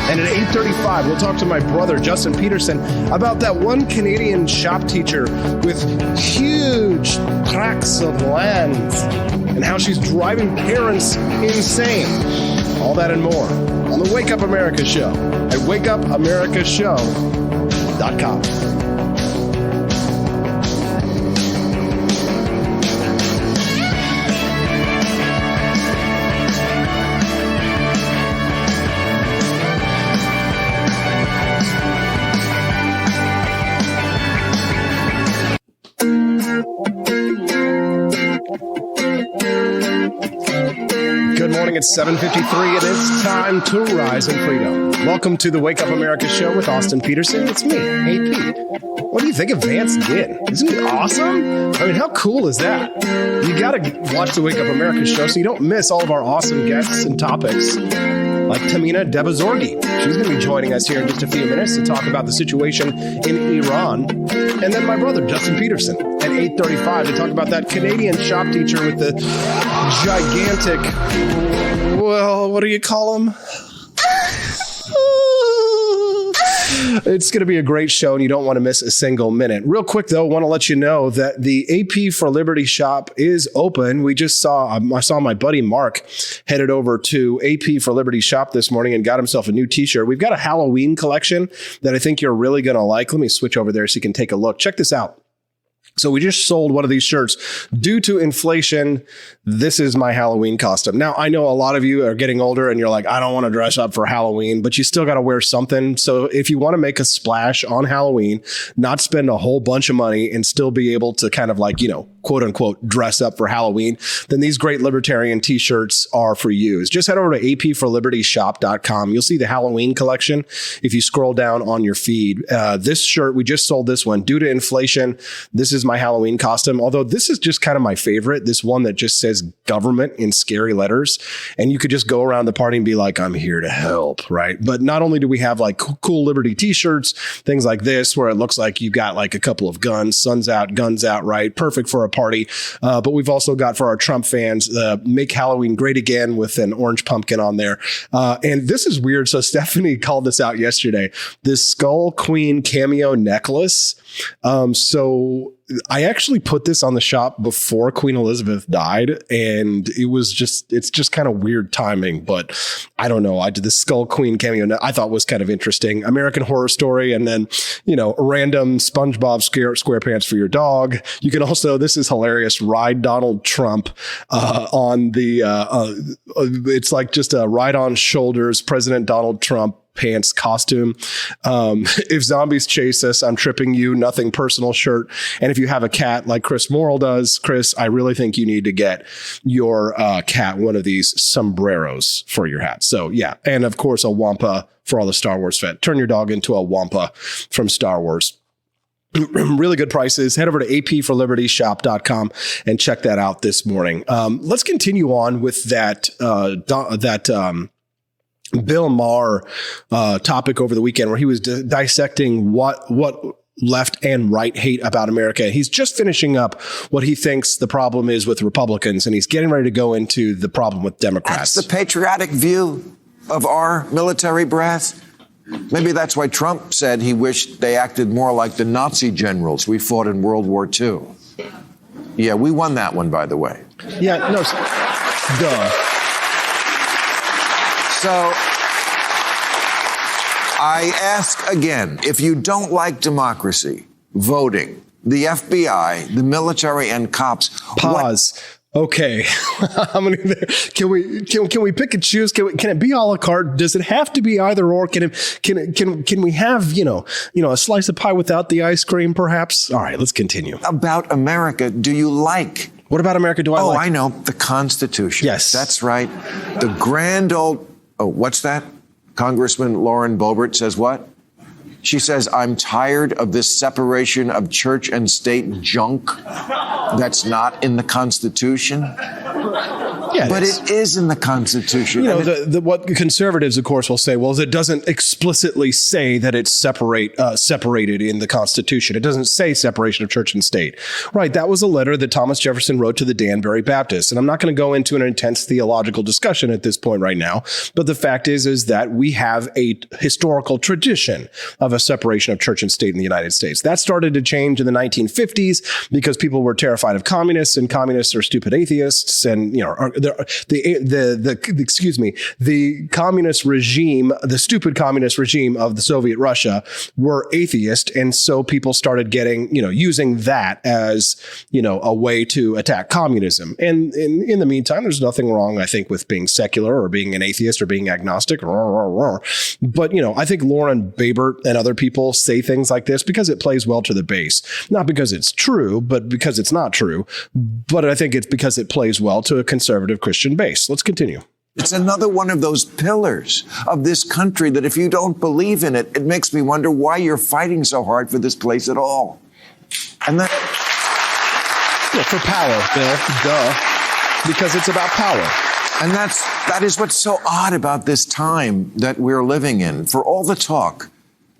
And at 8:35, we'll talk to my brother, Justin Petersen, about that one Canadian shop teacher with huge tracts of land and how she's driving parents insane. All that and more on the Wake Up America show at wakeupAmericaShow.com. Good morning. It's 7:53. It is time to rise in freedom. Welcome to the Wake Up America show with Austin Petersen. It's me, AP. What do you think of Vance Ginn? Isn't he awesome? I mean, how cool is that? You got to watch the Wake Up America show so you don't miss all of our awesome guests and topics, like Tahmineh Dehbozorgi. She's going to be joining us here in just a few minutes to talk about the situation in Iran. And then my brother, Justin Petersen, at 8:35 to talk about that Canadian shop teacher with the gigantic, well, what do you call him? It's going to be a great show, and you don't want to miss a single minute. Real quick, though, I want to let you know that the AP for Liberty shop is open. We just I saw my buddy Mark headed over to AP for Liberty shop this morning and got himself a new t-shirt. We've got a Halloween collection that I think you're really going to like. Let me switch over there so you can take a look. Check this out. So we just sold one of these shirts. Due to inflation, this is my Halloween costume. Now, I know a lot of you are getting older and you're like, I don't want to dress up for Halloween, but you still got to wear something. So if you want to make a splash on Halloween, not spend a whole bunch of money and still be able to kind of like, you know, quote unquote, dress up for Halloween, then these great libertarian t-shirts are for you. Just head over to apforlibertyshop.com. You'll see the Halloween collection if you scroll down on your feed. This shirt, we just sold this one. Due to inflation, this is my Halloween costume, although this is just kind of my favorite. This one that just says government in scary letters. And you could just go around the party and be like, I'm here to help, right? But not only do we have like cool Liberty t-shirts, things like this, where it looks like you've got like a couple of guns, sun's out, guns out, right? Perfect for a party. But we've also got for our Trump fans, Make Halloween Great Again with an orange pumpkin on there. And this is weird. So Stephanie called this out yesterday, this Skull Queen cameo necklace. So I actually put this on the shop before Queen Elizabeth died, and it's just kind of weird timing, but I don't know. I did the Skull Queen cameo. I thought was kind of interesting. American Horror Story. And then, you know, a random SpongeBob SquarePants for your dog. You can also, this is hilarious, ride Donald Trump, on the, it's like just a ride on shoulders, President Donald Trump pants costume. If zombies chase us, I'm tripping you, nothing personal shirt. And if you have a cat like Chris Morrill does, Chris, I really think you need to get your cat one of these sombreros for your hat. So yeah. And of course, a Wampa for all the Star Wars fans. Turn your dog into a Wampa from Star Wars. Really good prices. Head over to apforlibertyshop.com and check that out this morning. Let's continue on with that Bill Maher topic over the weekend, where he was dissecting what left and right hate about America. He's just finishing up what he thinks the problem is with Republicans, and he's getting ready to go into the problem with Democrats. That's the patriotic view of our military brass. Maybe that's why Trump said he wished they acted more like the Nazi generals we fought in World War II. Yeah, we won that one, by the way. Yeah, no, duh. So I ask again, if you don't like democracy, voting, the FBI, the military, and cops. Pause. Okay. Can we pick and choose? Can it be a la carte? Does it have to be either or? Can we have, a slice of pie without the ice cream, perhaps? All right, let's continue. About America, do you like? What about America do I like? Oh, I know. The Constitution. Yes. That's right. The grand old, what's that? Congressman Lauren Boebert says what? She says, I'm tired of this separation of church and state junk that's not in the Constitution. Yeah, but it is in the Constitution. What conservatives, of course, will say, well, it doesn't explicitly say that it's separated in the Constitution. It doesn't say separation of church and state. Right. That was a letter that Thomas Jefferson wrote to the Danbury Baptists. And I'm not going to go into an intense theological discussion at this point right now. But the fact is that we have a historical tradition of a separation of church and state in the United States. That started to change in the 1950s because people were terrified of communists, and communists are stupid atheists, and the communist regime, the stupid communist regime of the Soviet Russia, were atheist, and so people started using that as a way to attack communism. And in the meantime, there's nothing wrong, I think, with being secular or being an atheist or being agnostic. But I think Lauren Boebert and other people say things like this because it plays well to the base, not because it's true, but because it's not true. But I think it's because it plays well to a conservative Christian base. Let's continue. It's another one of those pillars of this country that if you don't believe in it, it makes me wonder why you're fighting so hard for this place at all. And that... Yeah, for power, Bill. Duh. Because it's about power. And that is what's so odd about this time that we're living in. For all the talk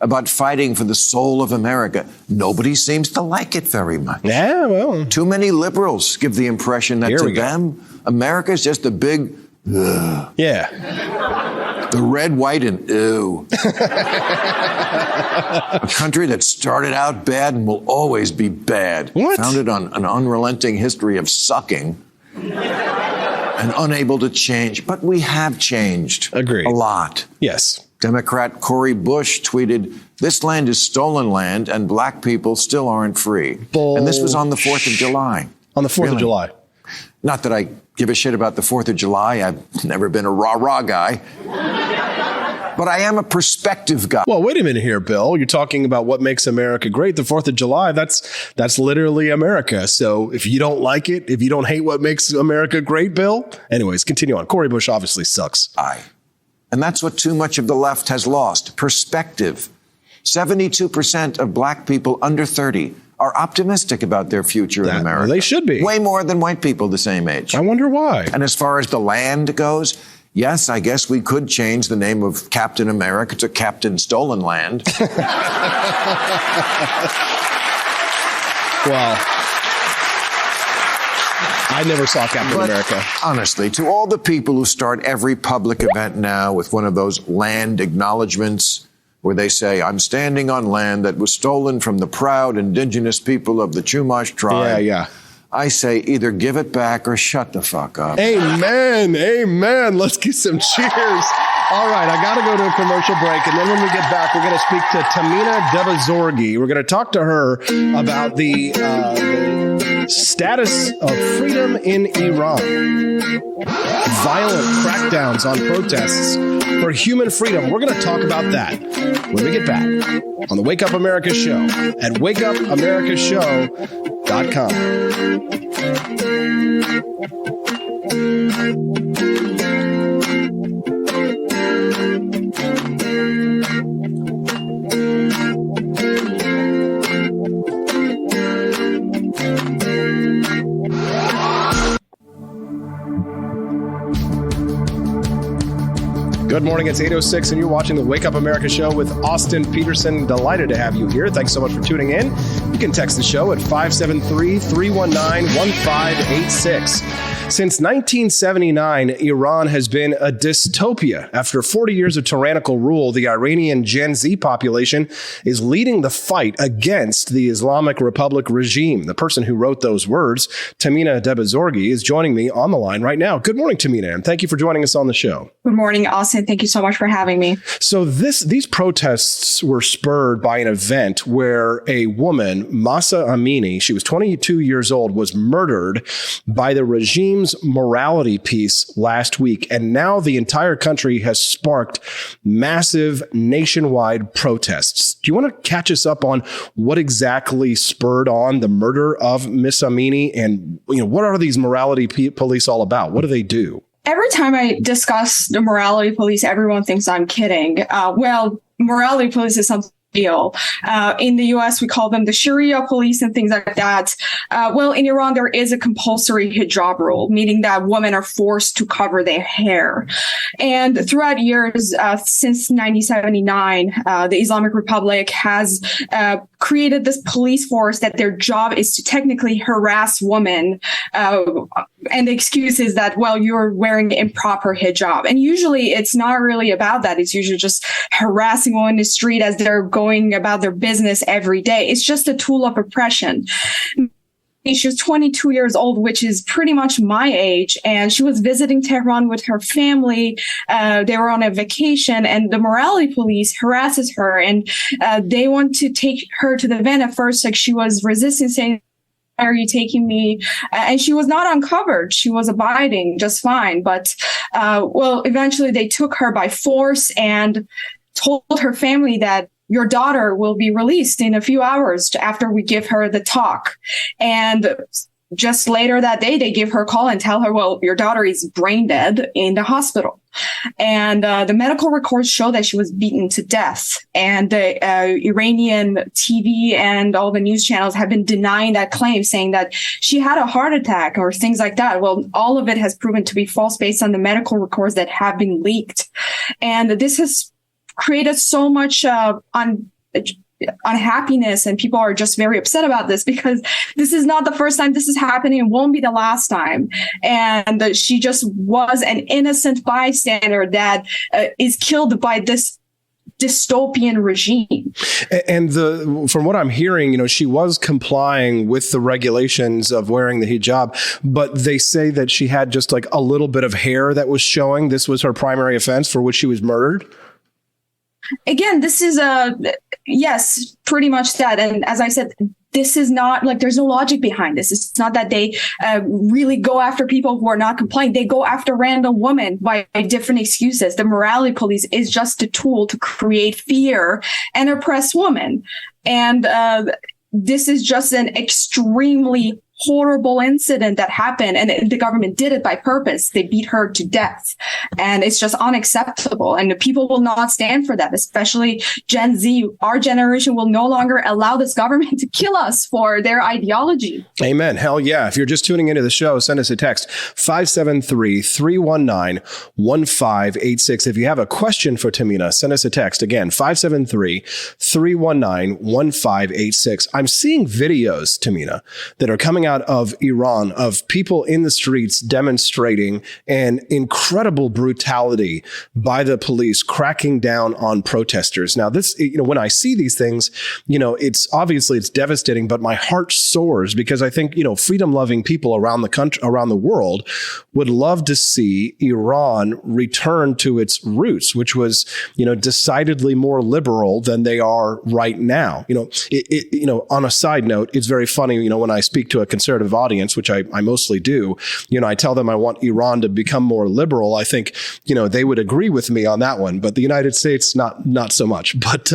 about fighting for the soul of America, nobody seems to like it very much. Yeah, well. Too many liberals give the impression that to them, America's just a big, ugh. Yeah. The red, white, and ew. A country that started out bad and will always be bad. What? Founded on an unrelenting history of sucking and unable to change. But we have changed. Agreed. A lot. Yes. Democrat Cori Bush tweeted, "This land is stolen land and black people still aren't free." And this was on the 4th of July. On the 4th of July. Not that I give a shit about the 4th of July. I've never been a rah-rah guy. But I am a perspective guy. Well, wait a minute here, Bill. You're talking about what makes America great. The 4th of July, that's literally America. So if you don't like it, if you don't hate what makes America great, Bill. Anyways, continue on. Cori Bush obviously sucks. And that's what too much of the left has lost. Perspective. 72% of black people under 30 are optimistic about their future in America. They should be. Way more than white people the same age. I wonder why. And as far as the land goes, yes, I guess we could change the name of Captain America to Captain Stolen Land. Well, I never saw Captain America. Honestly, to all the people who start every public event now with one of those land acknowledgements where they say, "I'm standing on land that was stolen from the proud indigenous people of the Chumash tribe." Yeah. I say either give it back or shut the fuck up. Amen. Amen. Let's get some cheers. All right, I got to go to a commercial break, and then when we get back, we're going to speak to Tahmineh Dehbozorgi. We're going to talk to her about the status of freedom in Iran. violent crackdowns on protests for human freedom. We're going to talk about that when we get back on the Wake Up America Show at wakeupamerica.show.com. Good morning, it's 8:06 and you're watching the Wake Up America Show with Austin Petersen. Delighted to have you here. Thanks so much for tuning in. You can text the show at 573-319-1586. Since 1979, Iran has been a dystopia. After 40 years of tyrannical rule, the Iranian Gen Z population is leading the fight against the Islamic Republic regime. The person who wrote those words, Tahmineh Dehbozorgi, is joining me on the line right now. Good morning, Tahmineh, and thank you for joining us on the show. Good morning, Austin. Thank you so much for having me. So these protests were spurred by an event where a woman, Mahsa Amini, she was 22 years old, was murdered by the regime's morality piece last week. And now the entire country has sparked massive nationwide protests. Do you want to catch us up on what exactly spurred on the murder of Miss Amini? And what are these morality police all about? What do they do? Every time I discuss the morality police, everyone thinks I'm kidding. Morality police is something real. In the US, we call them the Sharia police and things like that. In Iran, there is a compulsory hijab rule, meaning that women are forced to cover their hair. And throughout years, since 1979, the Islamic Republic has created this police force that their job is to technically harass women. And the excuse is that, you're wearing improper hijab. And usually it's not really about that. It's usually just harassing women in the street as they're going about their business every day. It's just a tool of oppression. She was 22 years old, which is pretty much my age. And she was visiting Tehran with her family. They were on a vacation and the morality police harasses her and they want to take her to the van. At first, she was resisting, saying, "Why are you taking me?" And she was not uncovered. She was abiding just fine. But, eventually they took her by force and told her family that your daughter will be released in a few hours after we give her the talk. And just later that day, they give her a call and tell her, your daughter is brain dead in the hospital. And the medical records show that she was beaten to death. And the Iranian TV and all the news channels have been denying that claim, saying that she had a heart attack or things like that. Well, all of it has proven to be false based on the medical records that have been leaked. And this has created so much unhappiness, and people are just very upset about this because this is not the first time this is happening and won't be the last time. And she just was an innocent bystander that is killed by this dystopian regime. And from what I'm hearing, she was complying with the regulations of wearing the hijab, but they say that she had just a little bit of hair that was showing. This was her primary offense for which she was murdered. Again, this is yes, pretty much that. And as I said, this is not there's no logic behind this. It's not that they really go after people who are not complying. They go after random women by different excuses. The morality police is just a tool to create fear and oppress women. And this is just an extremely horrible incident that happened, and the government did it by purpose. They beat her to death, and it's just unacceptable. And the people will not stand for that, especially Gen Z. Our generation will no longer allow this government to kill us for their ideology. Amen. Hell yeah. If you're just tuning into the show, send us a text 573-319-1586. If you have a question for Tahmineh, send us a text again 573-319-1586. I'm seeing videos, Tahmineh, that are coming out of Iran of people in the streets demonstrating an incredible brutality by the police cracking down on protesters. Now, this, when I see these things, it's devastating, but my heart soars because I think, freedom-loving people around the country, around the world would love to see Iran return to its roots, which was, decidedly more liberal than they are right now. On a side note, it's very funny, when I speak to a conservative audience, which I mostly do, I tell them I want Iran to become more liberal. I think, they would agree with me on that one, but the United States, not so much. But,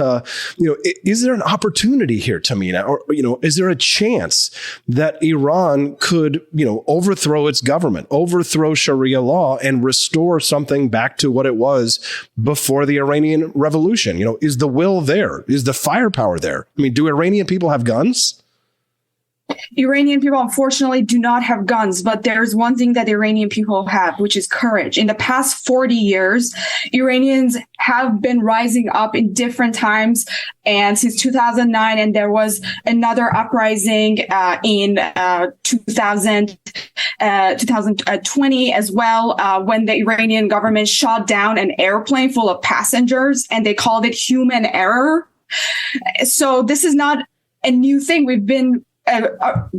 is there an opportunity here, Tahmineh, or, is there a chance that Iran could, overthrow its government, overthrow Sharia law and restore something back to what it was before the Iranian Revolution? Is the will there? Is the firepower there? I mean, do Iranian people have guns? Iranian people, unfortunately, do not have guns, but there's one thing that Iranian people have, which is courage. In the past 40 years, Iranians have been rising up in different times, and since 2009, and there was another uprising in 2020 as well, when the Iranian government shot down an airplane full of passengers, and they called it human error. So this is not a new thing. We've been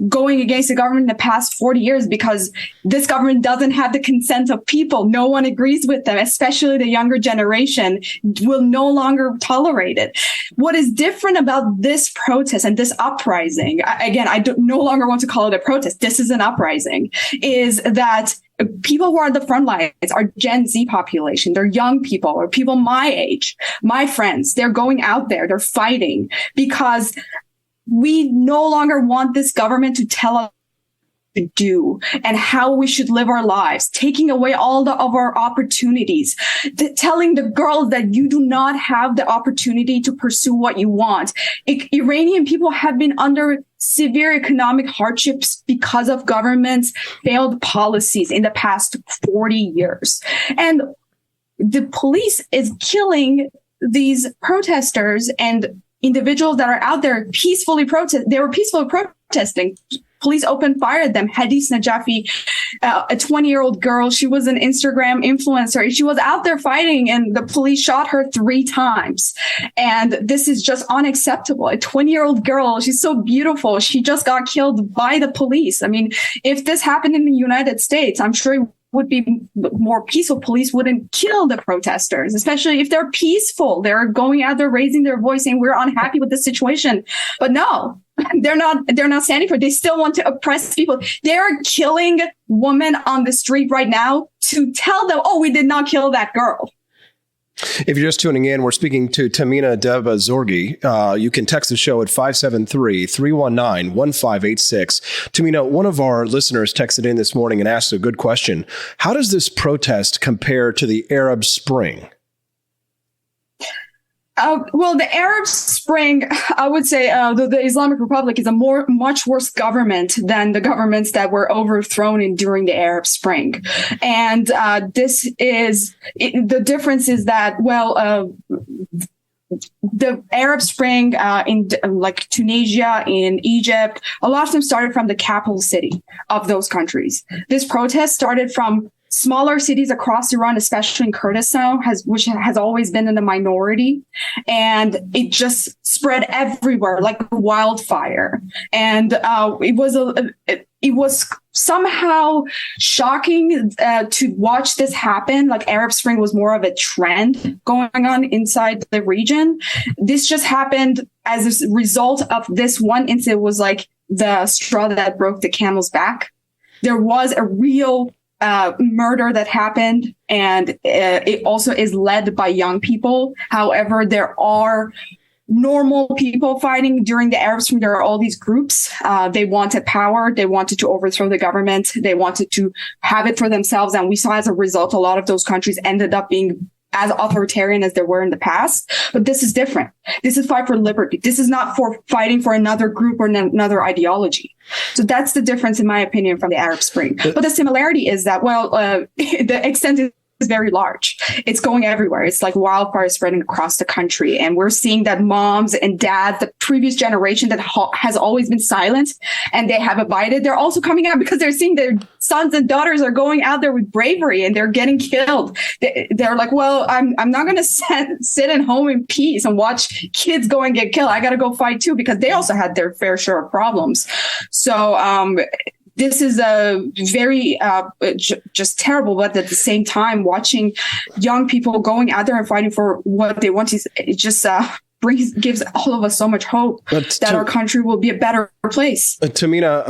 going against the government in the past 40 years because this government doesn't have the consent of people. No one agrees with them, especially the younger generation will no longer tolerate it. What is different about this protest and this uprising, again, I no longer want to call it a protest, this is an uprising, is that people who are at the front lines are Gen Z population. They're young people or people my age, my friends. They're going out there. They're fighting because we no longer want this government to tell us what to do and how we should live our lives, taking away all of our opportunities, telling the girls that you do not have the opportunity to pursue what you want. Iranian people have been under severe economic hardships because of government's failed policies in the past 40 years. And the police is killing these protesters and individuals that are out there peacefully they were peacefully protesting. Police opened fire at them. Hadith Najafi, a 20-year-old girl, she was an Instagram influencer. She was out there fighting and the police shot her 3 times. And this is just unacceptable. A 20-year-old girl, she's so beautiful. She just got killed by the police. I mean, if this happened in the United States, I'm sure it would be more peaceful. Police wouldn't kill the protesters, especially if they're peaceful. They're going out there raising their voice saying we're unhappy with the situation. But no, they're not standing for it. They still want to oppress people. They're killing women on the street right now to tell them, oh, we did not kill that girl. If you're just tuning in, we're speaking to Tahmineh Dehbozorgi. You can text the show at 573-319-1586. Tahmineh, one of our listeners texted in this morning and asked a good question. How does this protest compare to the Arab Spring? Well, the Arab Spring, I would say the Islamic Republic is a much worse government than the governments that were overthrown during the Arab Spring. And the difference is that, the Arab Spring in like Tunisia, in Egypt, a lot of them started from the capital city of those countries. This protest started from smaller cities across Iran, especially in Kurdistan, which has always been in the minority. And it just spread everywhere like wildfire. And it was somehow shocking to watch this happen. Like Arab Spring was more of a trend going on inside the region. This just happened as a result of this one incident. It was like the straw that broke the camel's back. There was a real murder that happened, and it also is led by young people. However, there are normal people fighting during the Arab Spring. There are all these groups. They wanted power. They wanted to overthrow the government. They wanted to have it for themselves. And we saw as a result, a lot of those countries ended up being as authoritarian as they were in the past. But this is different. This is fight for liberty. This is not for fighting for another group or another ideology. So that's the difference, in my opinion, from the Arab Spring. But the similarity is that, the extent is very large. It's going everywhere. It's like wildfire spreading across the country. And we're seeing that moms and dads, the previous generation that has always been silent and they have abided, they're also coming out because they're seeing their sons and daughters are going out there with bravery and they're getting killed. They're like, well, I'm not going to sit at home in peace and watch kids go and get killed. I got to go fight too, because they also had their fair share of problems. So, this is a very just terrible, but at the same time, watching young people going out there and fighting for what they want, it just gives all of us so much hope that our country will be a better place. Tahmineh,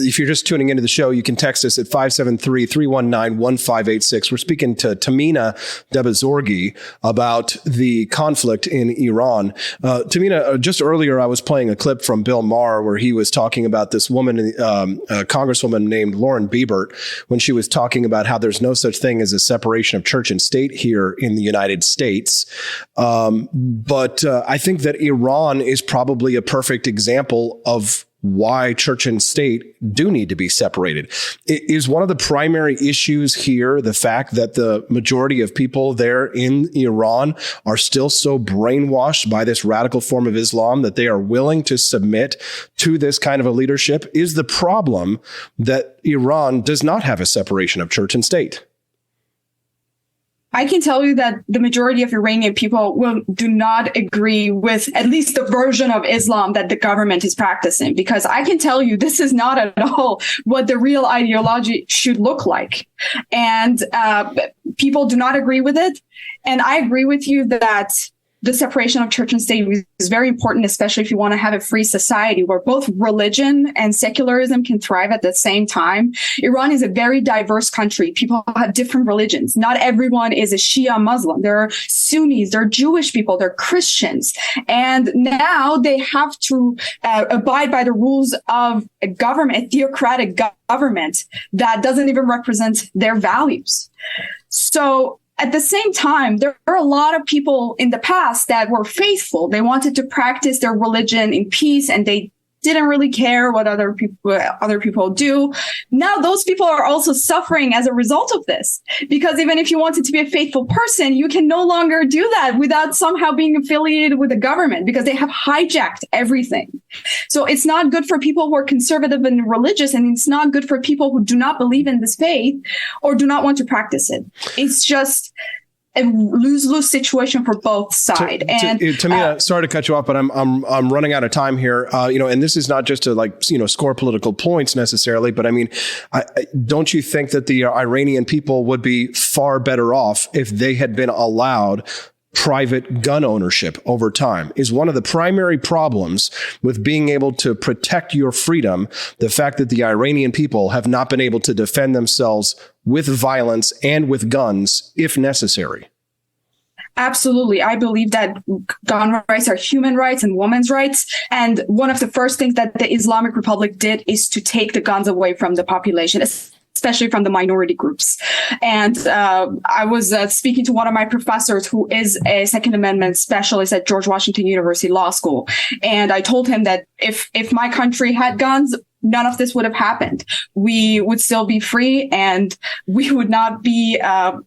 if you're just tuning into the show, you can text us at 573-319-1586. We're speaking to Tahmineh Dehbozorgi about the conflict in Iran. Tahmineh, just earlier I was playing a clip from Bill Maher where he was talking about this woman, a congresswoman named Lauren Boebert, when she was talking about how there's no such thing as a separation of church and state here in the United States. But I think that Iran is probably a perfect example of why church and state do need to be separated. Is one of the primary issues here the fact that the majority of people there in Iran are still so brainwashed by this radical form of Islam that they are willing to submit to this kind of a leadership? Is the problem that Iran does not have a separation of church and state? I can tell you that the majority of Iranian people do not agree with at least the version of Islam that the government is practicing, because I can tell you this is not at all what the real ideology should look like. And people do not agree with it. And I agree with you that the separation of church and state is very important, especially if you want to have a free society where both religion and secularism can thrive at the same time. Iran is a very diverse country. People have different religions. Not everyone is a Shia Muslim. There are Sunnis, there are Jewish people, there are Christians. And now they have to abide by the rules of a government, a theocratic government that doesn't even represent their values. So at the same time, there are a lot of people in the past that were faithful. They wanted to practice their religion in peace, and they didn't really care what other people do. Now those people are also suffering as a result of this, because even if you wanted to be a faithful person, you can no longer do that without somehow being affiliated with the government, because they have hijacked everything. So it's not good for people who are conservative and religious, and it's not good for people who do not believe in this faith or do not want to practice it. It's just a lose-lose situation for both sides. Tahmineh, sorry to cut you off, but I'm running out of time here. And this is not just to score political points necessarily, but I mean, don't you think that the Iranian people would be far better off if they had been allowed private gun ownership over time? Is one of the primary problems with being able to protect your freedom the fact that the Iranian people have not been able to defend themselves with violence and with guns if necessary? Absolutely. I believe that gun rights are human rights and women's rights. And one of the first things that the Islamic Republic did is to take the guns away from the population, especially from the minority groups. And I was speaking to one of my professors who is a Second Amendment specialist at George Washington University Law School. And I told him that if my country had guns, none of this would have happened. We would still be free, and we would not be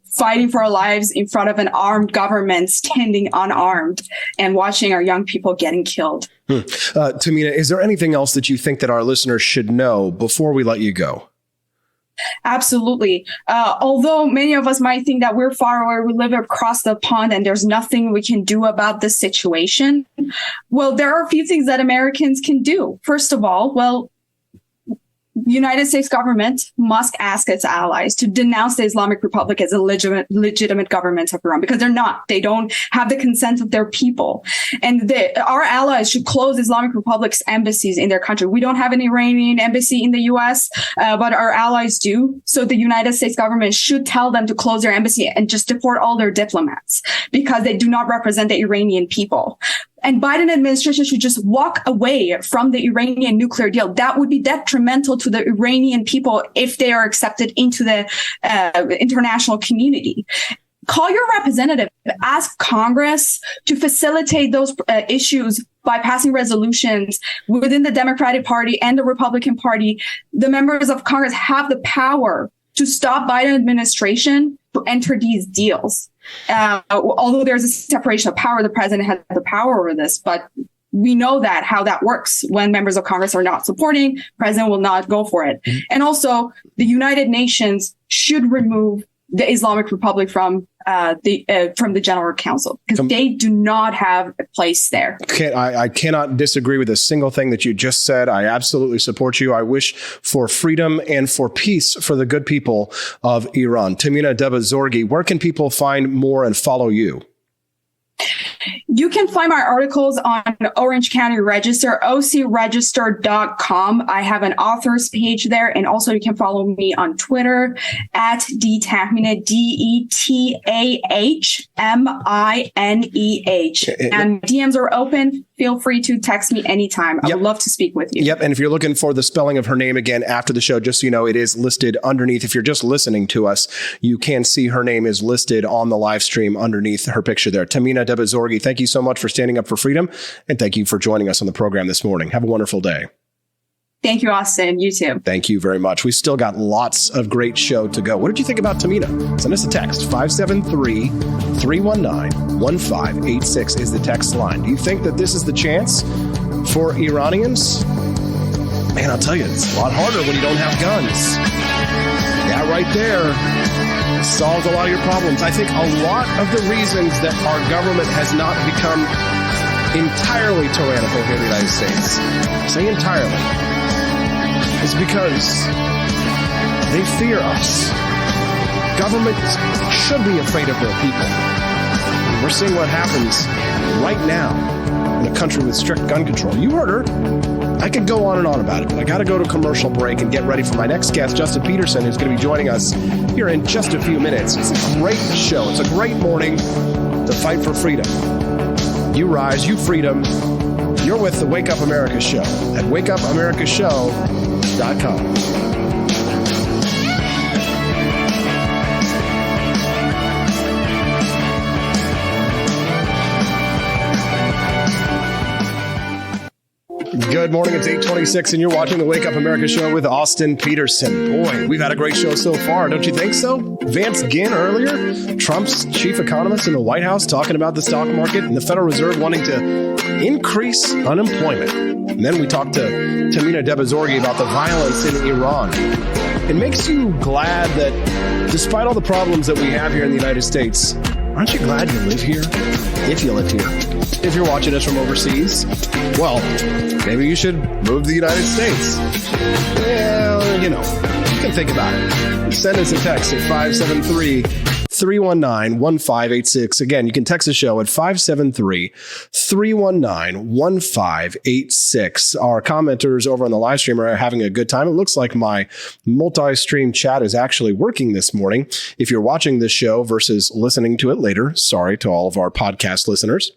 fighting for our lives in front of an armed government standing unarmed and watching our young people getting killed. Tahmineh, is there anything else that you think that our listeners should know before we let you go? Absolutely. Although many of us might think that we're far away, we live across the pond and there's nothing we can do about this situation. Well, there are a few things that Americans can do. First of all, the United States government must ask its allies to denounce the Islamic Republic as a legitimate government of Iran, because they're not. They don't have the consent of their people. And our allies should close Islamic Republic's embassies in their country. We don't have an Iranian embassy in the U.S., but our allies do. So the United States government should tell them to close their embassy and just deport all their diplomats, because they do not represent the Iranian people. And Biden administration should just walk away from the Iranian nuclear deal. That would be detrimental to the Iranian people if they are accepted into the international community. Call your representative, ask Congress to facilitate those issues by passing resolutions within the Democratic Party and the Republican Party. The members of Congress have the power to stop Biden administration to enter these deals. Although there's a separation of power, the president has the power over this, but we know how that works. When members of Congress are not supporting, president will not go for it. And also, the United Nations should remove the Islamic Republic from the General Council, because they do not have a place there. I cannot disagree with a single thing that you just said. I absolutely support you. I wish for freedom and for peace for the good people of Iran. Tahmineh Dehbozorgi, where can people find more and follow you? You can find my articles on Orange County Register, ocregister.com. I have an authors page there. And also you can follow me on Twitter at Tahmineh, DETAHMINEH. And DMs are open. Feel free to text me anytime. I would love to speak with you. Yep. And if you're looking for the spelling of her name again after the show, just so you know, it is listed underneath. If you're just listening to us, you can see her name is listed on the live stream underneath her picture there. Tahmineh Dehbozorgi, thank you so much for standing up for freedom. And thank you for joining us on the program this morning. Have a wonderful day. Thank you, Austin. You too. Thank you very much. We still got lots of great show to go. What did you think about Tahmineh? Send us a text. 573-319-1586 is the text line. Do you think that this is the chance for Iranians? Man, I'll tell you, it's a lot harder when you don't have guns. That right there solves a lot of your problems. I think a lot of the reasons that our government has not become entirely tyrannical here in the United States, say entirely, is because they fear us. Government should be afraid of their people. And we're seeing what happens right now in a country with strict gun control. You heard her. I could go on and on about it, but I got to go to a commercial break and get ready for my next guest, Justin Petersen, who's going to be joining us here in just a few minutes. It's a great show. It's a great morning to fight for freedom. You rise, you freedom. You're with the Wake Up America Show at wakeupamericashow.com. Good morning. It's 8:26, and you're watching the Wake Up America Show with Austin Petersen. Boy, we've had a great show so far. Don't you think so? Vance Ginn earlier, Trump's chief economist in the White House, talking about the stock market and the Federal Reserve wanting to increase unemployment. And then we talked to Tahmineh Dehbozorgi about the violence in Iran. It makes you glad that despite all the problems that we have here in the United States, aren't you glad you live here? If you live here. If you're watching us from overseas, well, maybe you should move to the United States. Well, you know, you can think about it. Send us a text at 573-319-1586. Again, you can text the show at 573-319-1586. Our commenters over on the live stream are having a good time. It looks like my multi-stream chat is actually working this morning. If you're watching this show versus listening to it later, sorry to all of our podcast listeners.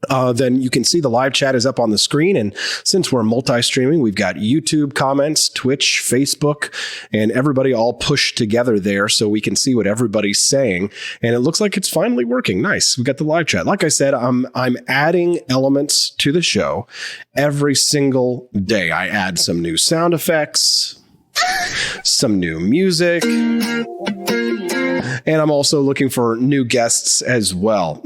Then you can see the live chat is up on the screen. And since we're multi-streaming, we've got YouTube comments, Twitch, Facebook, and everybody all pushed together there so we can see what everybody's saying. And it looks like it's finally working. Nice. We got the live chat. Like I said, I'm adding elements to the show every single day. I add some new sound effects, some new music, and I'm also looking for new guests as well.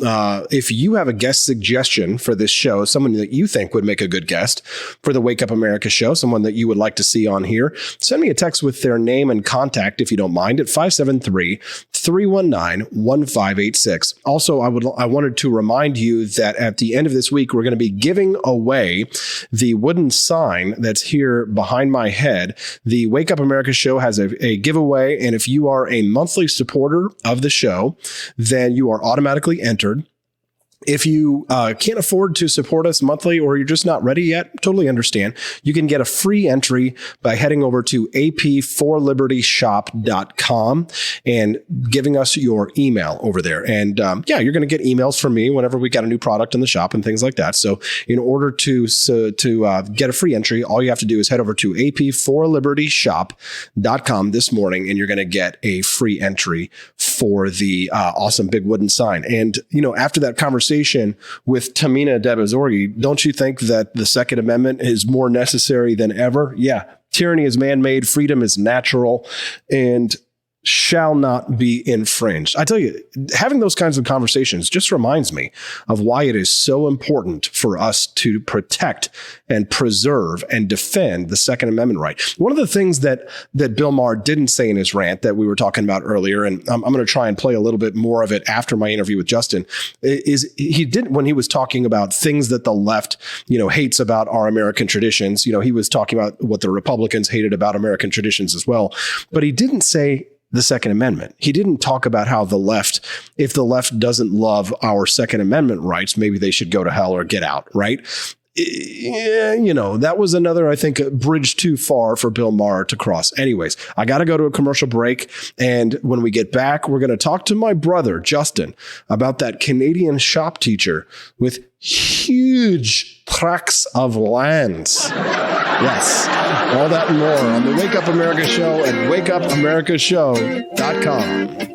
If you have a guest suggestion for this show, someone that you think would make a good guest for the Wake Up America Show, someone that you would like to see on here, send me a text with their name and contact, if you don't mind, at 573-319-1586. Also, I wanted to remind you that at the end of this week, we're going to be giving away the wooden sign that's here behind my head. The Wake Up America Show has a giveaway, and if you are a monthly supporter of the show, then you are automatically entered. If you can't afford to support us monthly or you're just not ready yet, totally understand. You can get a free entry by heading over to ap4libertyshop.com and giving us your email over there. And you're going to get emails from me whenever we got a new product in the shop and things like that. So in order to get a free entry, all you have to do is head over to ap4libertyshop.com this morning, and you're going to get a free entry for the awesome big wooden sign. And, after that conversation with Tahmineh Dehbozorgi, don't you think that the Second Amendment is more necessary than ever? Yeah. Tyranny is man-made, freedom is natural, and shall not be infringed. I tell you, having those kinds of conversations just reminds me of why it is so important for us to protect and preserve and defend the Second Amendment right. One of the things that Bill Maher didn't say in his rant that we were talking about earlier, and I'm going to try and play a little bit more of it after my interview with Justin, is he didn't, when he was talking about things that the left, hates about our American traditions, he was talking about what the Republicans hated about American traditions as well. But he didn't say the Second Amendment. He didn't talk about how the left, if the left doesn't love our Second Amendment rights, maybe they should go to hell or get out, right? You know, that was another, I think, a bridge too far for Bill Maher to cross. Anyways, I got to go to a commercial break. And when we get back, we're going to talk to my brother, Justin, about that Canadian shop teacher with huge tracts of land. Yes, all that and more on the Wake Up America Show at wakeupAmericaShow.com.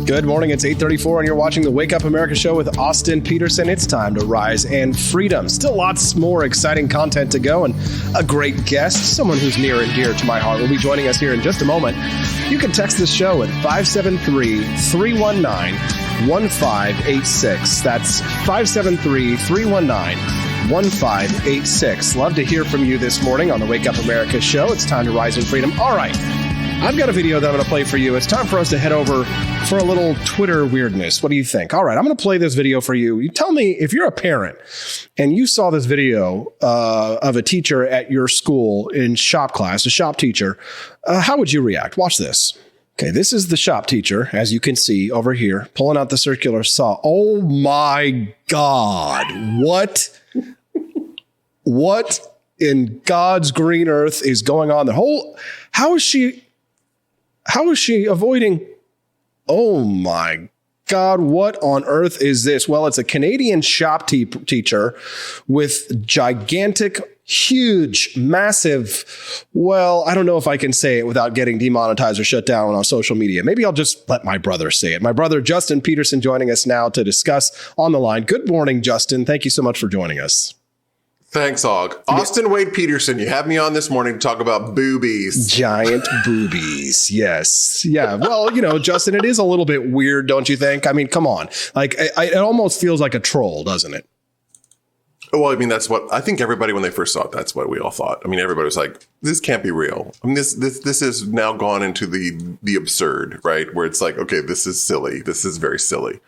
Good morning. It's 8:34 and you're watching the Wake Up America Show with Austin Petersen. It's time to rise and freedom. Still lots more exciting content to go and a great guest, someone who's near and dear to my heart, will be joining us here in just a moment. You can text the show at 573-319-1586. That's 573-319-1586. Love to hear from you this morning on the Wake Up America Show. It's time to rise in freedom. All right. I've got a video that I'm going to play for you. It's time for us to head over for a little Twitter weirdness. What do you think? All right, I'm going to play this video for you. You tell me if you're a parent and you saw this video of a teacher at your school in shop class, a shop teacher, how would you react? Watch this. Okay, this is the shop teacher, as you can see over here, pulling out the circular saw. Oh my God. What in God's green earth is going on? How is she avoiding? Oh my God, what on earth is this? Well, it's a Canadian shop teacher with gigantic, huge, massive, well, I don't know if I can say it without getting demonetized or shut down on social media. Maybe I'll just let my brother say it. My brother, Justin Petersen, joining us now to discuss on the line. Good morning, Justin. Thank you so much for joining us. Thanks, Og. Austin Wade Petersen, you have me on this morning to talk about boobies. Giant boobies. Yes. Yeah. Well, you know, Justin, it is a little bit weird, don't you think? I mean, come on. Like, it almost feels like a troll, doesn't it? Well, I mean, that's what I think everybody, when they first saw it, that's what we all thought. I mean, everybody was like, this can't be real. I mean, this has now gone into the absurd, right? Where it's like, okay, this is silly. This is very silly.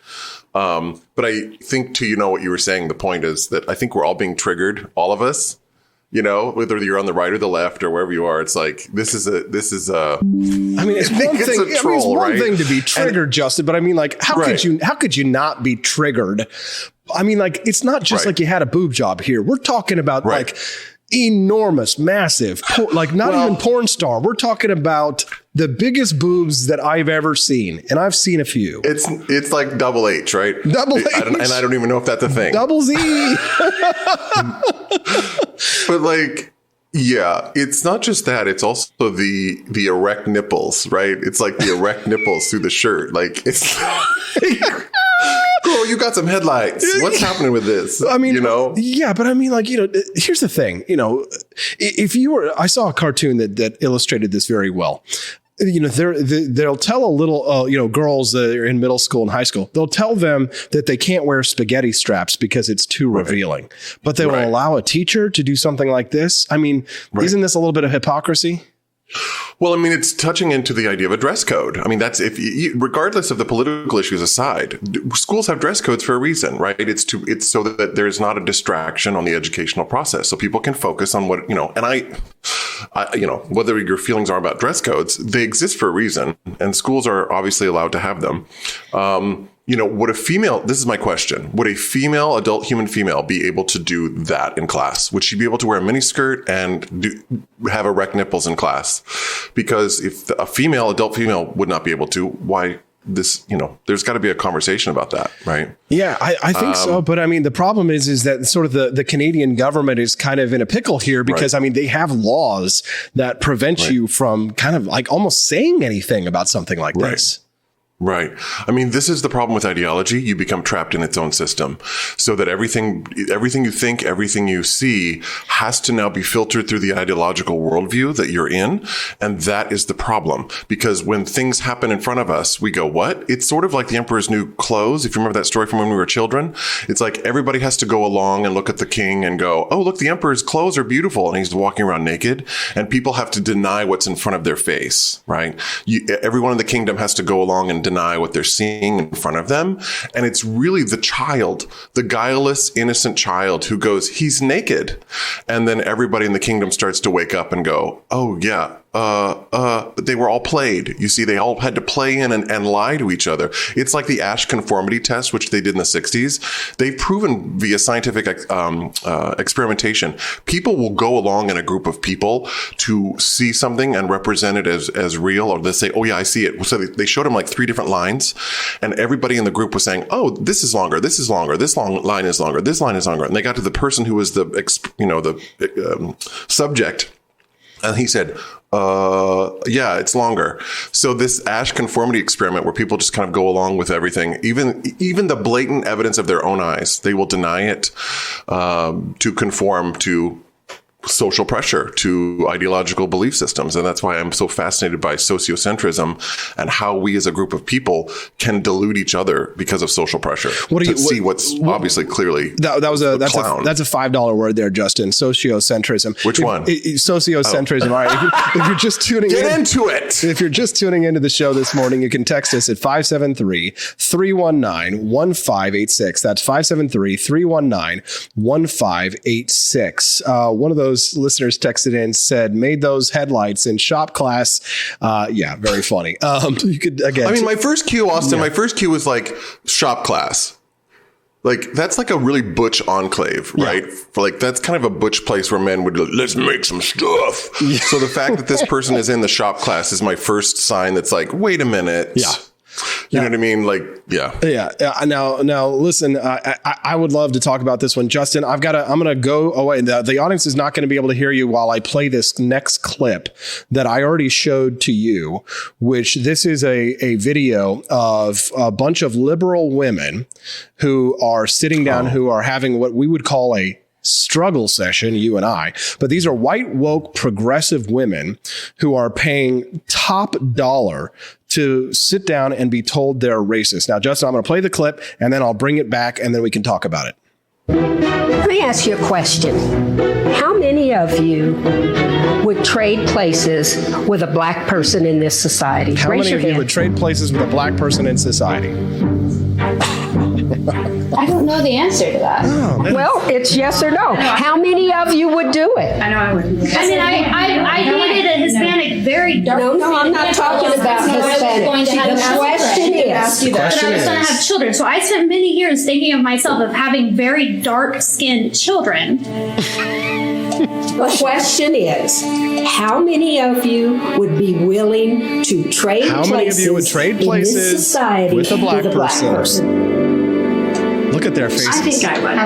But I think what you were saying, the point is that I think we're all being triggered, all of us, you know, whether you're on the right or the left or wherever you are. It's like, this is a, I mean, it's one thing to be triggered, Justin, but I mean, like, how could you not be triggered? I mean, like, it's not just like you had a boob job here. We're talking about like enormous, massive, like not even porn star. We're talking about the biggest boobs that I've ever seen. And I've seen a few. It's like double H, right? Double H. And I don't even know if that's a thing. Double Z. But like, yeah, it's not just that. It's also the erect nipples, right? It's like the erect nipples through the shirt. Like, it's girl, you got some headlights. What's happening with this? I mean, you know? Yeah, but I mean, like, you know, here's the thing. You know, if you were, I saw a cartoon that illustrated this very well. You know, they'll tell a little, girls that are in middle school and high school, they'll tell them that they can't wear spaghetti straps because it's too revealing. But they will allow a teacher to do something like this. I mean, isn't this a little bit of hypocrisy? Well, I mean, it's touching into the idea of a dress code. I mean, that's regardless of the political issues aside, schools have dress codes for a reason, right? It's so that there's not a distraction on the educational process, so people can focus on what, you know. And I whether your feelings are about dress codes, they exist for a reason, and schools are obviously allowed to have them. Would a female, this is my question, would a female, adult human female be able to do that in class? Would she be able to wear a miniskirt and have erect nipples in class? Because if a adult female would not be able to, why this, there's got to be a conversation about that, right? Yeah, I think so. But I mean, the problem is that sort of the Canadian government is kind of in a pickle here because, I mean, they have laws that prevent you from kind of like almost saying anything about something like this. Right. I mean, this is the problem with ideology. You become trapped in its own system, so that everything you think, everything you see has to now be filtered through the ideological worldview that you're in. And that is the problem, because when things happen in front of us, we go, what? It's sort of like the Emperor's New Clothes. If you remember that story from when we were children, it's like everybody has to go along and look at the king and go, oh, look, the Emperor's clothes are beautiful. And he's walking around naked, and people have to deny what's in front of their face, right? Everyone in the kingdom has to go along and deny what they're seeing in front of them. And it's really the child, the guileless, innocent child who goes, he's naked. And then everybody in the kingdom starts to wake up and go, oh, yeah. They were all played. You see, they all had to play in and lie to each other. It's like the Asch conformity test, which they did in the 60s. They've proven via scientific experimentation, people will go along in a group of people to see something and represent it as real, or they say, oh yeah, I see it. So they showed them like 3 different lines, and everybody in the group was saying, oh, this is longer, this is longer, this line is longer, this line is longer. And they got to the person who was the subject, and he said, yeah, it's longer. So this Asch conformity experiment where people just kind of go along with everything, even the blatant evidence of their own eyes, they will deny it to conform to social pressure, to ideological belief systems. And that's why I'm so fascinated by sociocentrism and how we as a group of people can delude each other because of social pressure. See what's obviously clearly that's a $5 word there, Justin. Sociocentrism. Which one? Sociocentrism. All right. If you're just tuning into it. If you're just tuning into the show this morning, you can text us at 573-319-1586. That's 573-319-1586. One of those listeners texted in, said, made those headlights in shop class. Yeah, very funny. You could, again, I mean, my first cue, Austin, my first cue was like shop class. Like, that's like a really butch enclave, right? For like, that's kind of a butch place where men would go, let's make some stuff. Yeah. So the fact that this person is in the shop class is my first sign that's like, wait a minute. Yeah. You know what I mean? Like, yeah. Now, listen, I would love to talk about this one. Justin, I'm going to go away. The audience is not going to be able to hear you while I play this next clip that I already showed to you, which this is a video of a bunch of liberal women who are sitting down, who are having what we would call a struggle session, you and I, but these are white, woke, progressive women who are paying top dollar to sit down and be told they're racist. Now, Justin, I'm going to play the clip and then I'll bring it back and then we can talk about it. Let me ask you a question. How many of you would trade places with a black person in this society? How many of you would trade places with a black person in society? I don't know the answer to that. Well, it's yes or no. How many of you would do it? I know I would. I mean, I dated a Hispanic, very dark. No, I'm not talking about Hispanic. The question is, but I was going to have children. So I spent many years thinking of myself of having very dark-skinned children. The question is, how many of you would be willing to trade places? How many of you would trade places with a black person? Look at their faces. I think I would.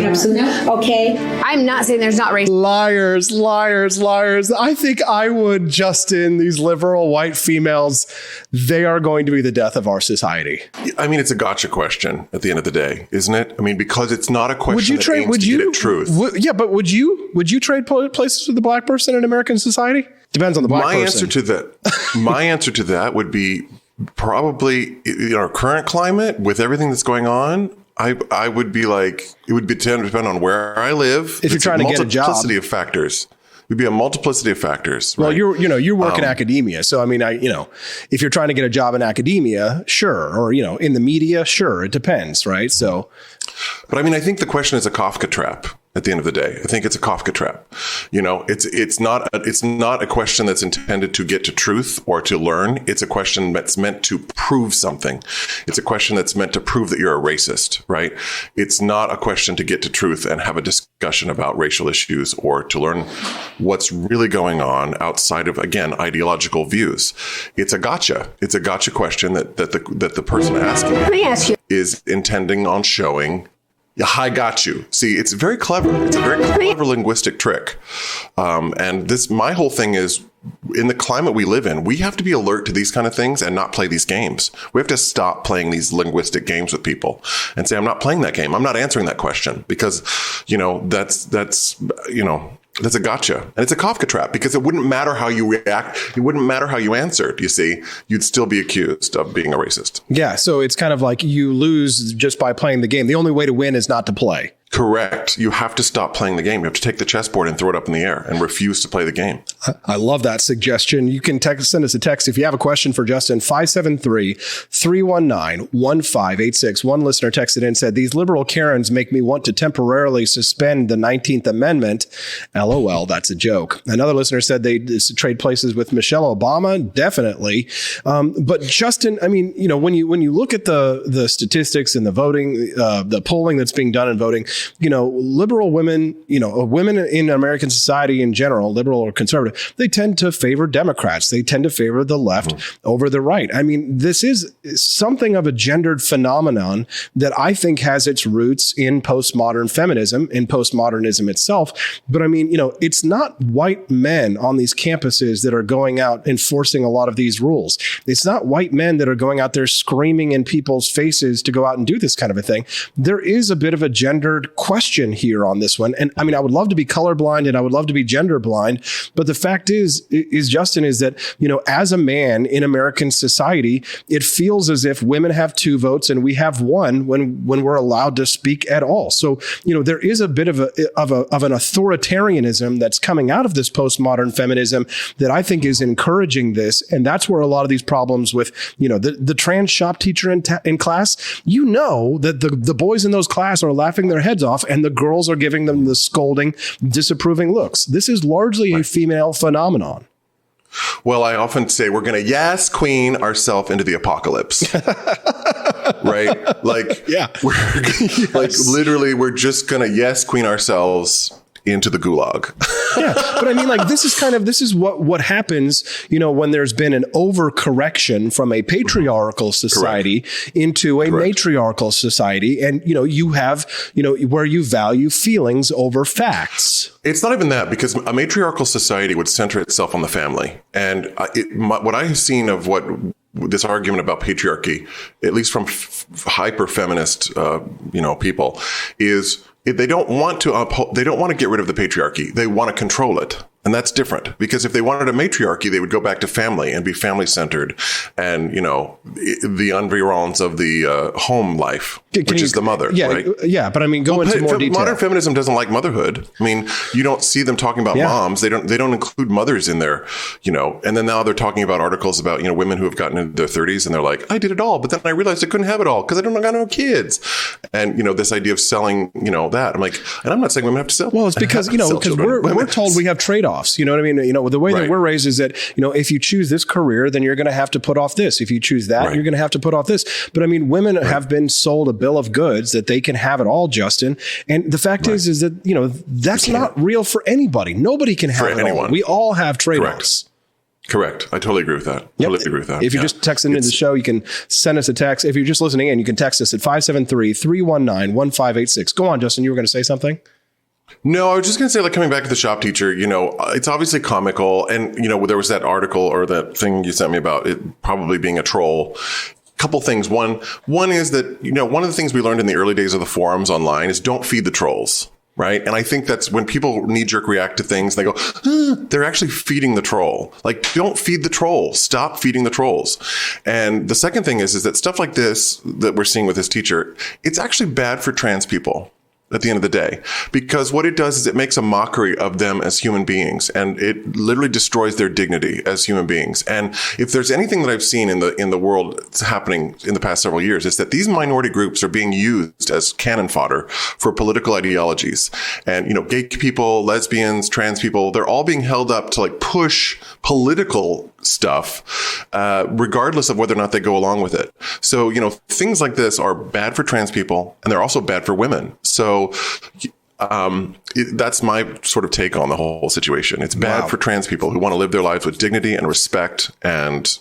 Absolutely. Okay. I'm not saying there's not racism. Liars, liars, liars. I think I would, Justin, these liberal white females, they are going to be the death of our society. I mean, it's a gotcha question at the end of the day, isn't it? I mean, because it's not a question that aims to get at truth. But would you trade places with a black person in American society? Depends on the black person. My answer to that would be probably in our current climate with everything that's going on. I would be like, it would depend on where I live. If you're trying to get a job, multiplicity of factors. It would be a multiplicity of factors. Well, right? you work in academia, so I mean, if you're trying to get a job in academia, sure, or in the media, sure, it depends, right? So, but I mean, I think the question is a Kafka trap. At the end of the day, I think it's a Kafka trap. It's not a question that's intended to get to truth or to learn. It's a question that's meant to prove something. It's a question that's meant to prove that you're a racist, right? It's not a question to get to truth and have a discussion about racial issues or to learn what's really going on outside of, again, ideological views. It's a gotcha. It's a gotcha question that the person asking it is intending on showing. I got you. See, it's very clever. It's a very clever linguistic trick. And my whole thing is, in the climate we live in, we have to be alert to these kind of things and not play these games. We have to stop playing these linguistic games with people and say, I'm not playing that game. I'm not answering that question because, that's a gotcha. And it's a Kafka trap because it wouldn't matter how you react. It wouldn't matter how you answered, you see. You'd still be accused of being a racist. Yeah. So it's kind of like you lose just by playing the game. The only way to win is not to play. Correct. You have to stop playing the game. You have to take the chessboard and throw it up in the air and refuse to play the game. I love that suggestion. You can send us a text if you have a question for Justin, 573-319-1586. One listener texted in and said, these liberal Karens make me want to temporarily suspend the 19th Amendment. LOL, that's a joke. Another listener said they trade places with Michelle Obama. Definitely. But Justin, I mean, when you look at the statistics and the voting, the polling that's being done in voting, liberal women, women in American society in general, liberal or conservative, they tend to favor Democrats. They tend to favor the left over the right. I mean, this is something of a gendered phenomenon that I think has its roots in postmodern feminism, in postmodernism itself. But I mean, it's not white men on these campuses that are going out enforcing a lot of these rules. It's not white men that are going out there screaming in people's faces to go out and do this kind of a thing. There is a bit of a gendered question here on this one. And I mean, I would love to be colorblind and I would love to be gender blind. But the fact is Justin, is that, as a man in American society, it feels as if women have 2 votes and we have 1 when we're allowed to speak at all. So, there is a bit of an authoritarianism that's coming out of this postmodern feminism that I think is encouraging this. And that's where a lot of these problems with, the trans shop teacher in class, that the boys in those class are laughing their heads off and the girls are giving them the scolding, disapproving looks. This is largely a female phenomenon. Well, I often say we're going to yes queen ourselves into the apocalypse. Right? Like, yeah. Like literally we're just going to yes queen ourselves into the gulag. Yeah. But I mean, like, this is what happens, when there's been an overcorrection from a patriarchal society into a matriarchal society. And, you have, where you value feelings over facts. It's not even that, because a matriarchal society would center itself on the family. And what I have seen of what this argument about patriarchy, at least from hyper feminist, people, is they don't want to get rid of the patriarchy. They want to control it. And that's different, because if they wanted a matriarchy, they would go back to family and be family centered and, the environs of the home life, which is the mother. Yeah. Right? Yeah. But I mean, go into more detail. Modern feminism doesn't like motherhood. I mean, you don't see them talking about moms. They don't include mothers in there, and then now they're talking about articles about, women who have gotten into their 30s and they're like, I did it all. But then I realized I couldn't have it all because I got no kids. And, this idea of selling, that I'm like, and I'm not saying women have to sell. Well, it's because, we're told we have trade-offs. You know what I mean? The way that we're raised is that, if you choose this career, then you're going to have to put off this. If you choose that, you're going to have to put off this. But I mean, women have been sold a bill of goods that they can have it all, Justin. And the fact is that, that's not real for anybody. Nobody can have it all. We all have trade-offs. Correct. I totally agree with that. Totally agree with that. If you're just texting into the show, you can send us a text. If you're just listening in, you can text us at 573-319-1586. Go on, Justin. You were going to say something? No, I was just going to say, like, coming back to the shop teacher, it's obviously comical. And, there was that article or that thing you sent me about it probably being a troll. Couple things. One is that, one of the things we learned in the early days of the forums online is don't feed the trolls. Right. And I think that's when people knee-jerk react to things, they go, they're actually feeding the troll. Like, don't feed the trolls. Stop feeding the trolls. And the second thing is that stuff like this that we're seeing with this teacher, it's actually bad for trans people at the end of the day, because what it does is it makes a mockery of them as human beings, and it literally destroys their dignity as human beings. And if there's anything that I've seen in the world that's happening in the past several years, is that these minority groups are being used as cannon fodder for political ideologies. And, gay people, lesbians, trans people, they're all being held up to like push political stuff, regardless of whether or not they go along with it. So, things like this are bad for trans people, and they're also bad for women. So that's my sort of take on the whole situation. It's bad for trans people who want to live their lives with dignity and respect and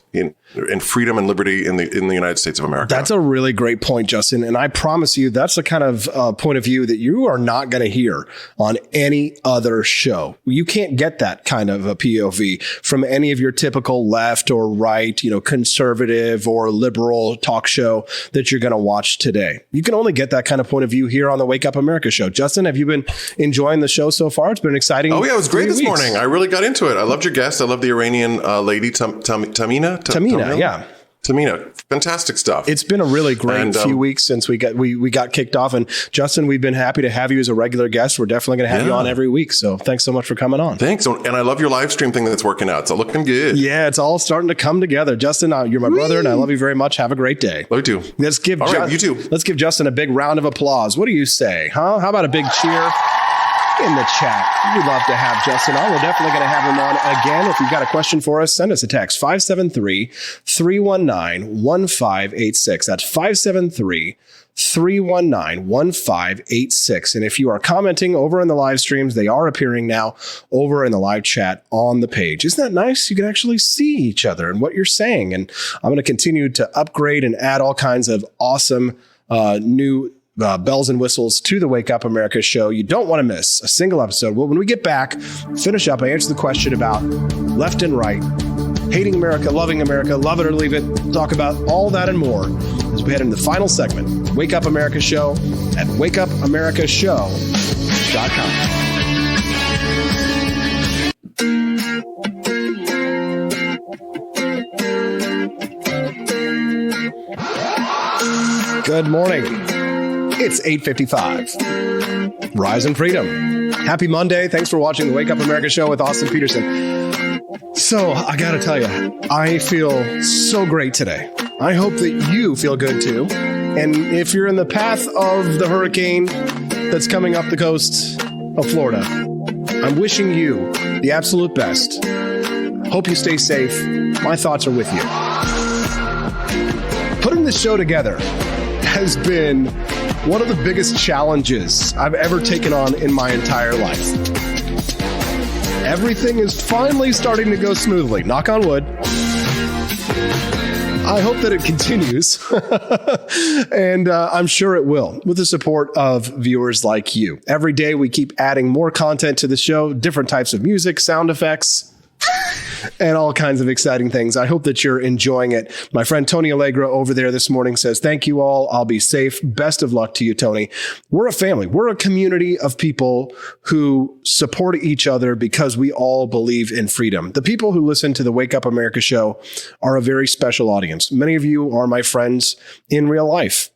freedom and liberty in the United States of America. That's a really great point, Justin. And I promise you, that's the kind of point of view that you are not going to hear on any other show. You can't get that kind of a POV from any of your typical left or right, conservative or liberal talk show that you're going to watch today. You can only get that kind of point of view here on the Wake Up America show. Justin, have you been enjoying the show so far? It's been exciting. Oh, yeah, it was great this morning. I really got into it. I loved your guest. I love the Iranian lady, Tahmineh. Tahmineh, fantastic stuff. It's been a really great few weeks since we got kicked off. And Justin, we've been happy to have you as a regular guest. We're definitely going to have you on every week. So thanks so much for coming on. Thanks. And I love your live stream thing that's working out. It's looking good. Yeah, it's all starting to come together. Justin, you're my brother and I love you very much. Have a great day. Love you too. You too. Let's give Justin a big round of applause. What do you say? Huh? How about a big cheer? In the chat. We'd love to have Justin on. We're definitely going to have him on again. If you've got a question for us, send us a text, 573-319-1586. That's 573-319-1586. And if you are commenting over in the live streams, they are appearing now over in the live chat on the page. Isn't that nice? You can actually see each other and what you're saying. And I'm going to continue to upgrade and add all kinds of awesome new bells and whistles to the Wake Up America show. You don't want to miss a single episode. Well, when we get back, finish up, I answer the question about left and right, hating America, love it or leave it. Talk about all that and more as we head into the final segment. Wake Up America show at wakeupAmericaShow.com. Good morning. It's 8:55. Rise and freedom. Happy Monday. Thanks for watching the Wake Up America show with Austin Petersen. So I got to tell you, I feel so great today. I hope that you feel good too. And if you're in the path of the hurricane that's coming up the coast of Florida, I'm wishing you the absolute best. Hope you stay safe. My thoughts are with you. Putting this show together has been one of the biggest challenges I've ever taken on in my entire life. Everything is finally starting to go smoothly. Knock on wood. I hope that it continues. And I'm sure it will, with the support of viewers like you. Every day we keep adding more content to the show, different types of music, sound effects, and all kinds of exciting things. I hope that you're enjoying it. My friend Tony Allegra over there this morning says, thank you all. I'll be safe. Best of luck to you, Tony. We're a family. We're a community of people who support each other because we all believe in freedom. The people who listen to the Wake Up America show are a very special audience. Many of you are my friends in real life.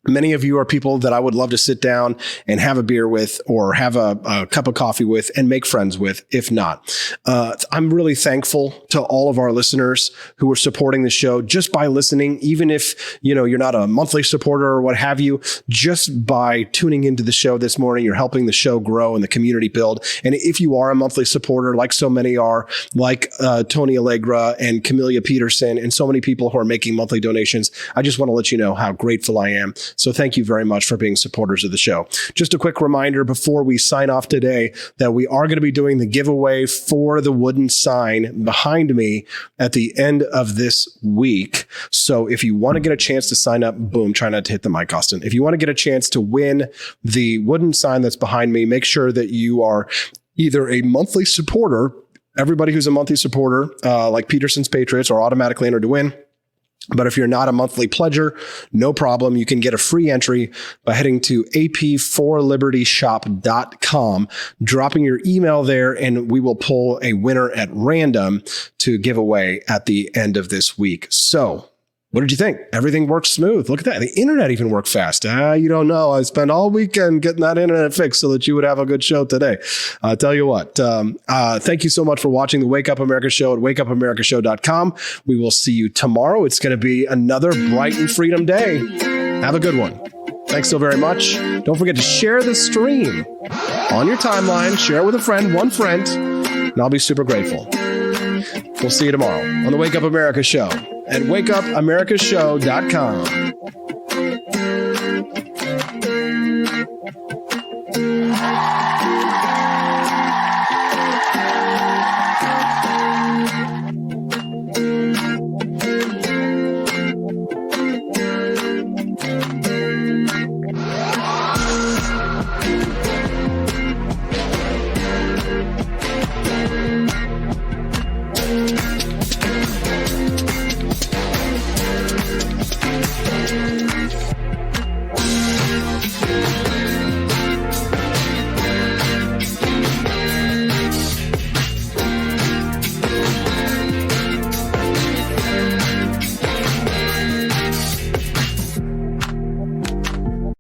Many of you are people that I would love to sit down and have a beer with or have a cup of coffee with and make friends with, if not. I'm really thankful to all of our listeners who are supporting the show just by listening, even if you're not a monthly supporter or what have you. Just by tuning into the show this morning, you're helping the show grow and the community build. And if you are a monthly supporter, like so many are, like Tony Allegra and Camellia Petersen and so many people who are making monthly donations, I just want to let you know how grateful I am. So thank you very much for being supporters of the show. Just a quick reminder before we sign off today that we are going to be doing the giveaway for the wooden sign behind me at the end of this week. So if you want to get a chance to sign up, boom, try not to hit the mic, Austin. If you want to get a chance to win the wooden sign that's behind me, make sure that you are either a monthly supporter. Everybody who's a monthly supporter, like Petersen's Patriots, are automatically entered to win. But if you're not a monthly pledger, no problem. You can get a free entry by heading to ap4libertyshop.com, dropping your email there, and we will pull a winner at random to give away at the end of this week. So what did you think? Everything worked smooth. Look at that. The internet even worked fast. You don't know. I spent all weekend getting that internet fixed so that you would have a good show today. I'll tell you what. Thank you so much for watching the Wake Up America show at wakeupAmericaShow.com. We will see you tomorrow. It's going to be another bright and freedom day. Have a good one. Thanks so very much. Don't forget to share the stream on your timeline. Share it with a friend, one friend, and I'll be super grateful. We'll see you tomorrow on the Wake Up America show at wakeupAmericaShow.com.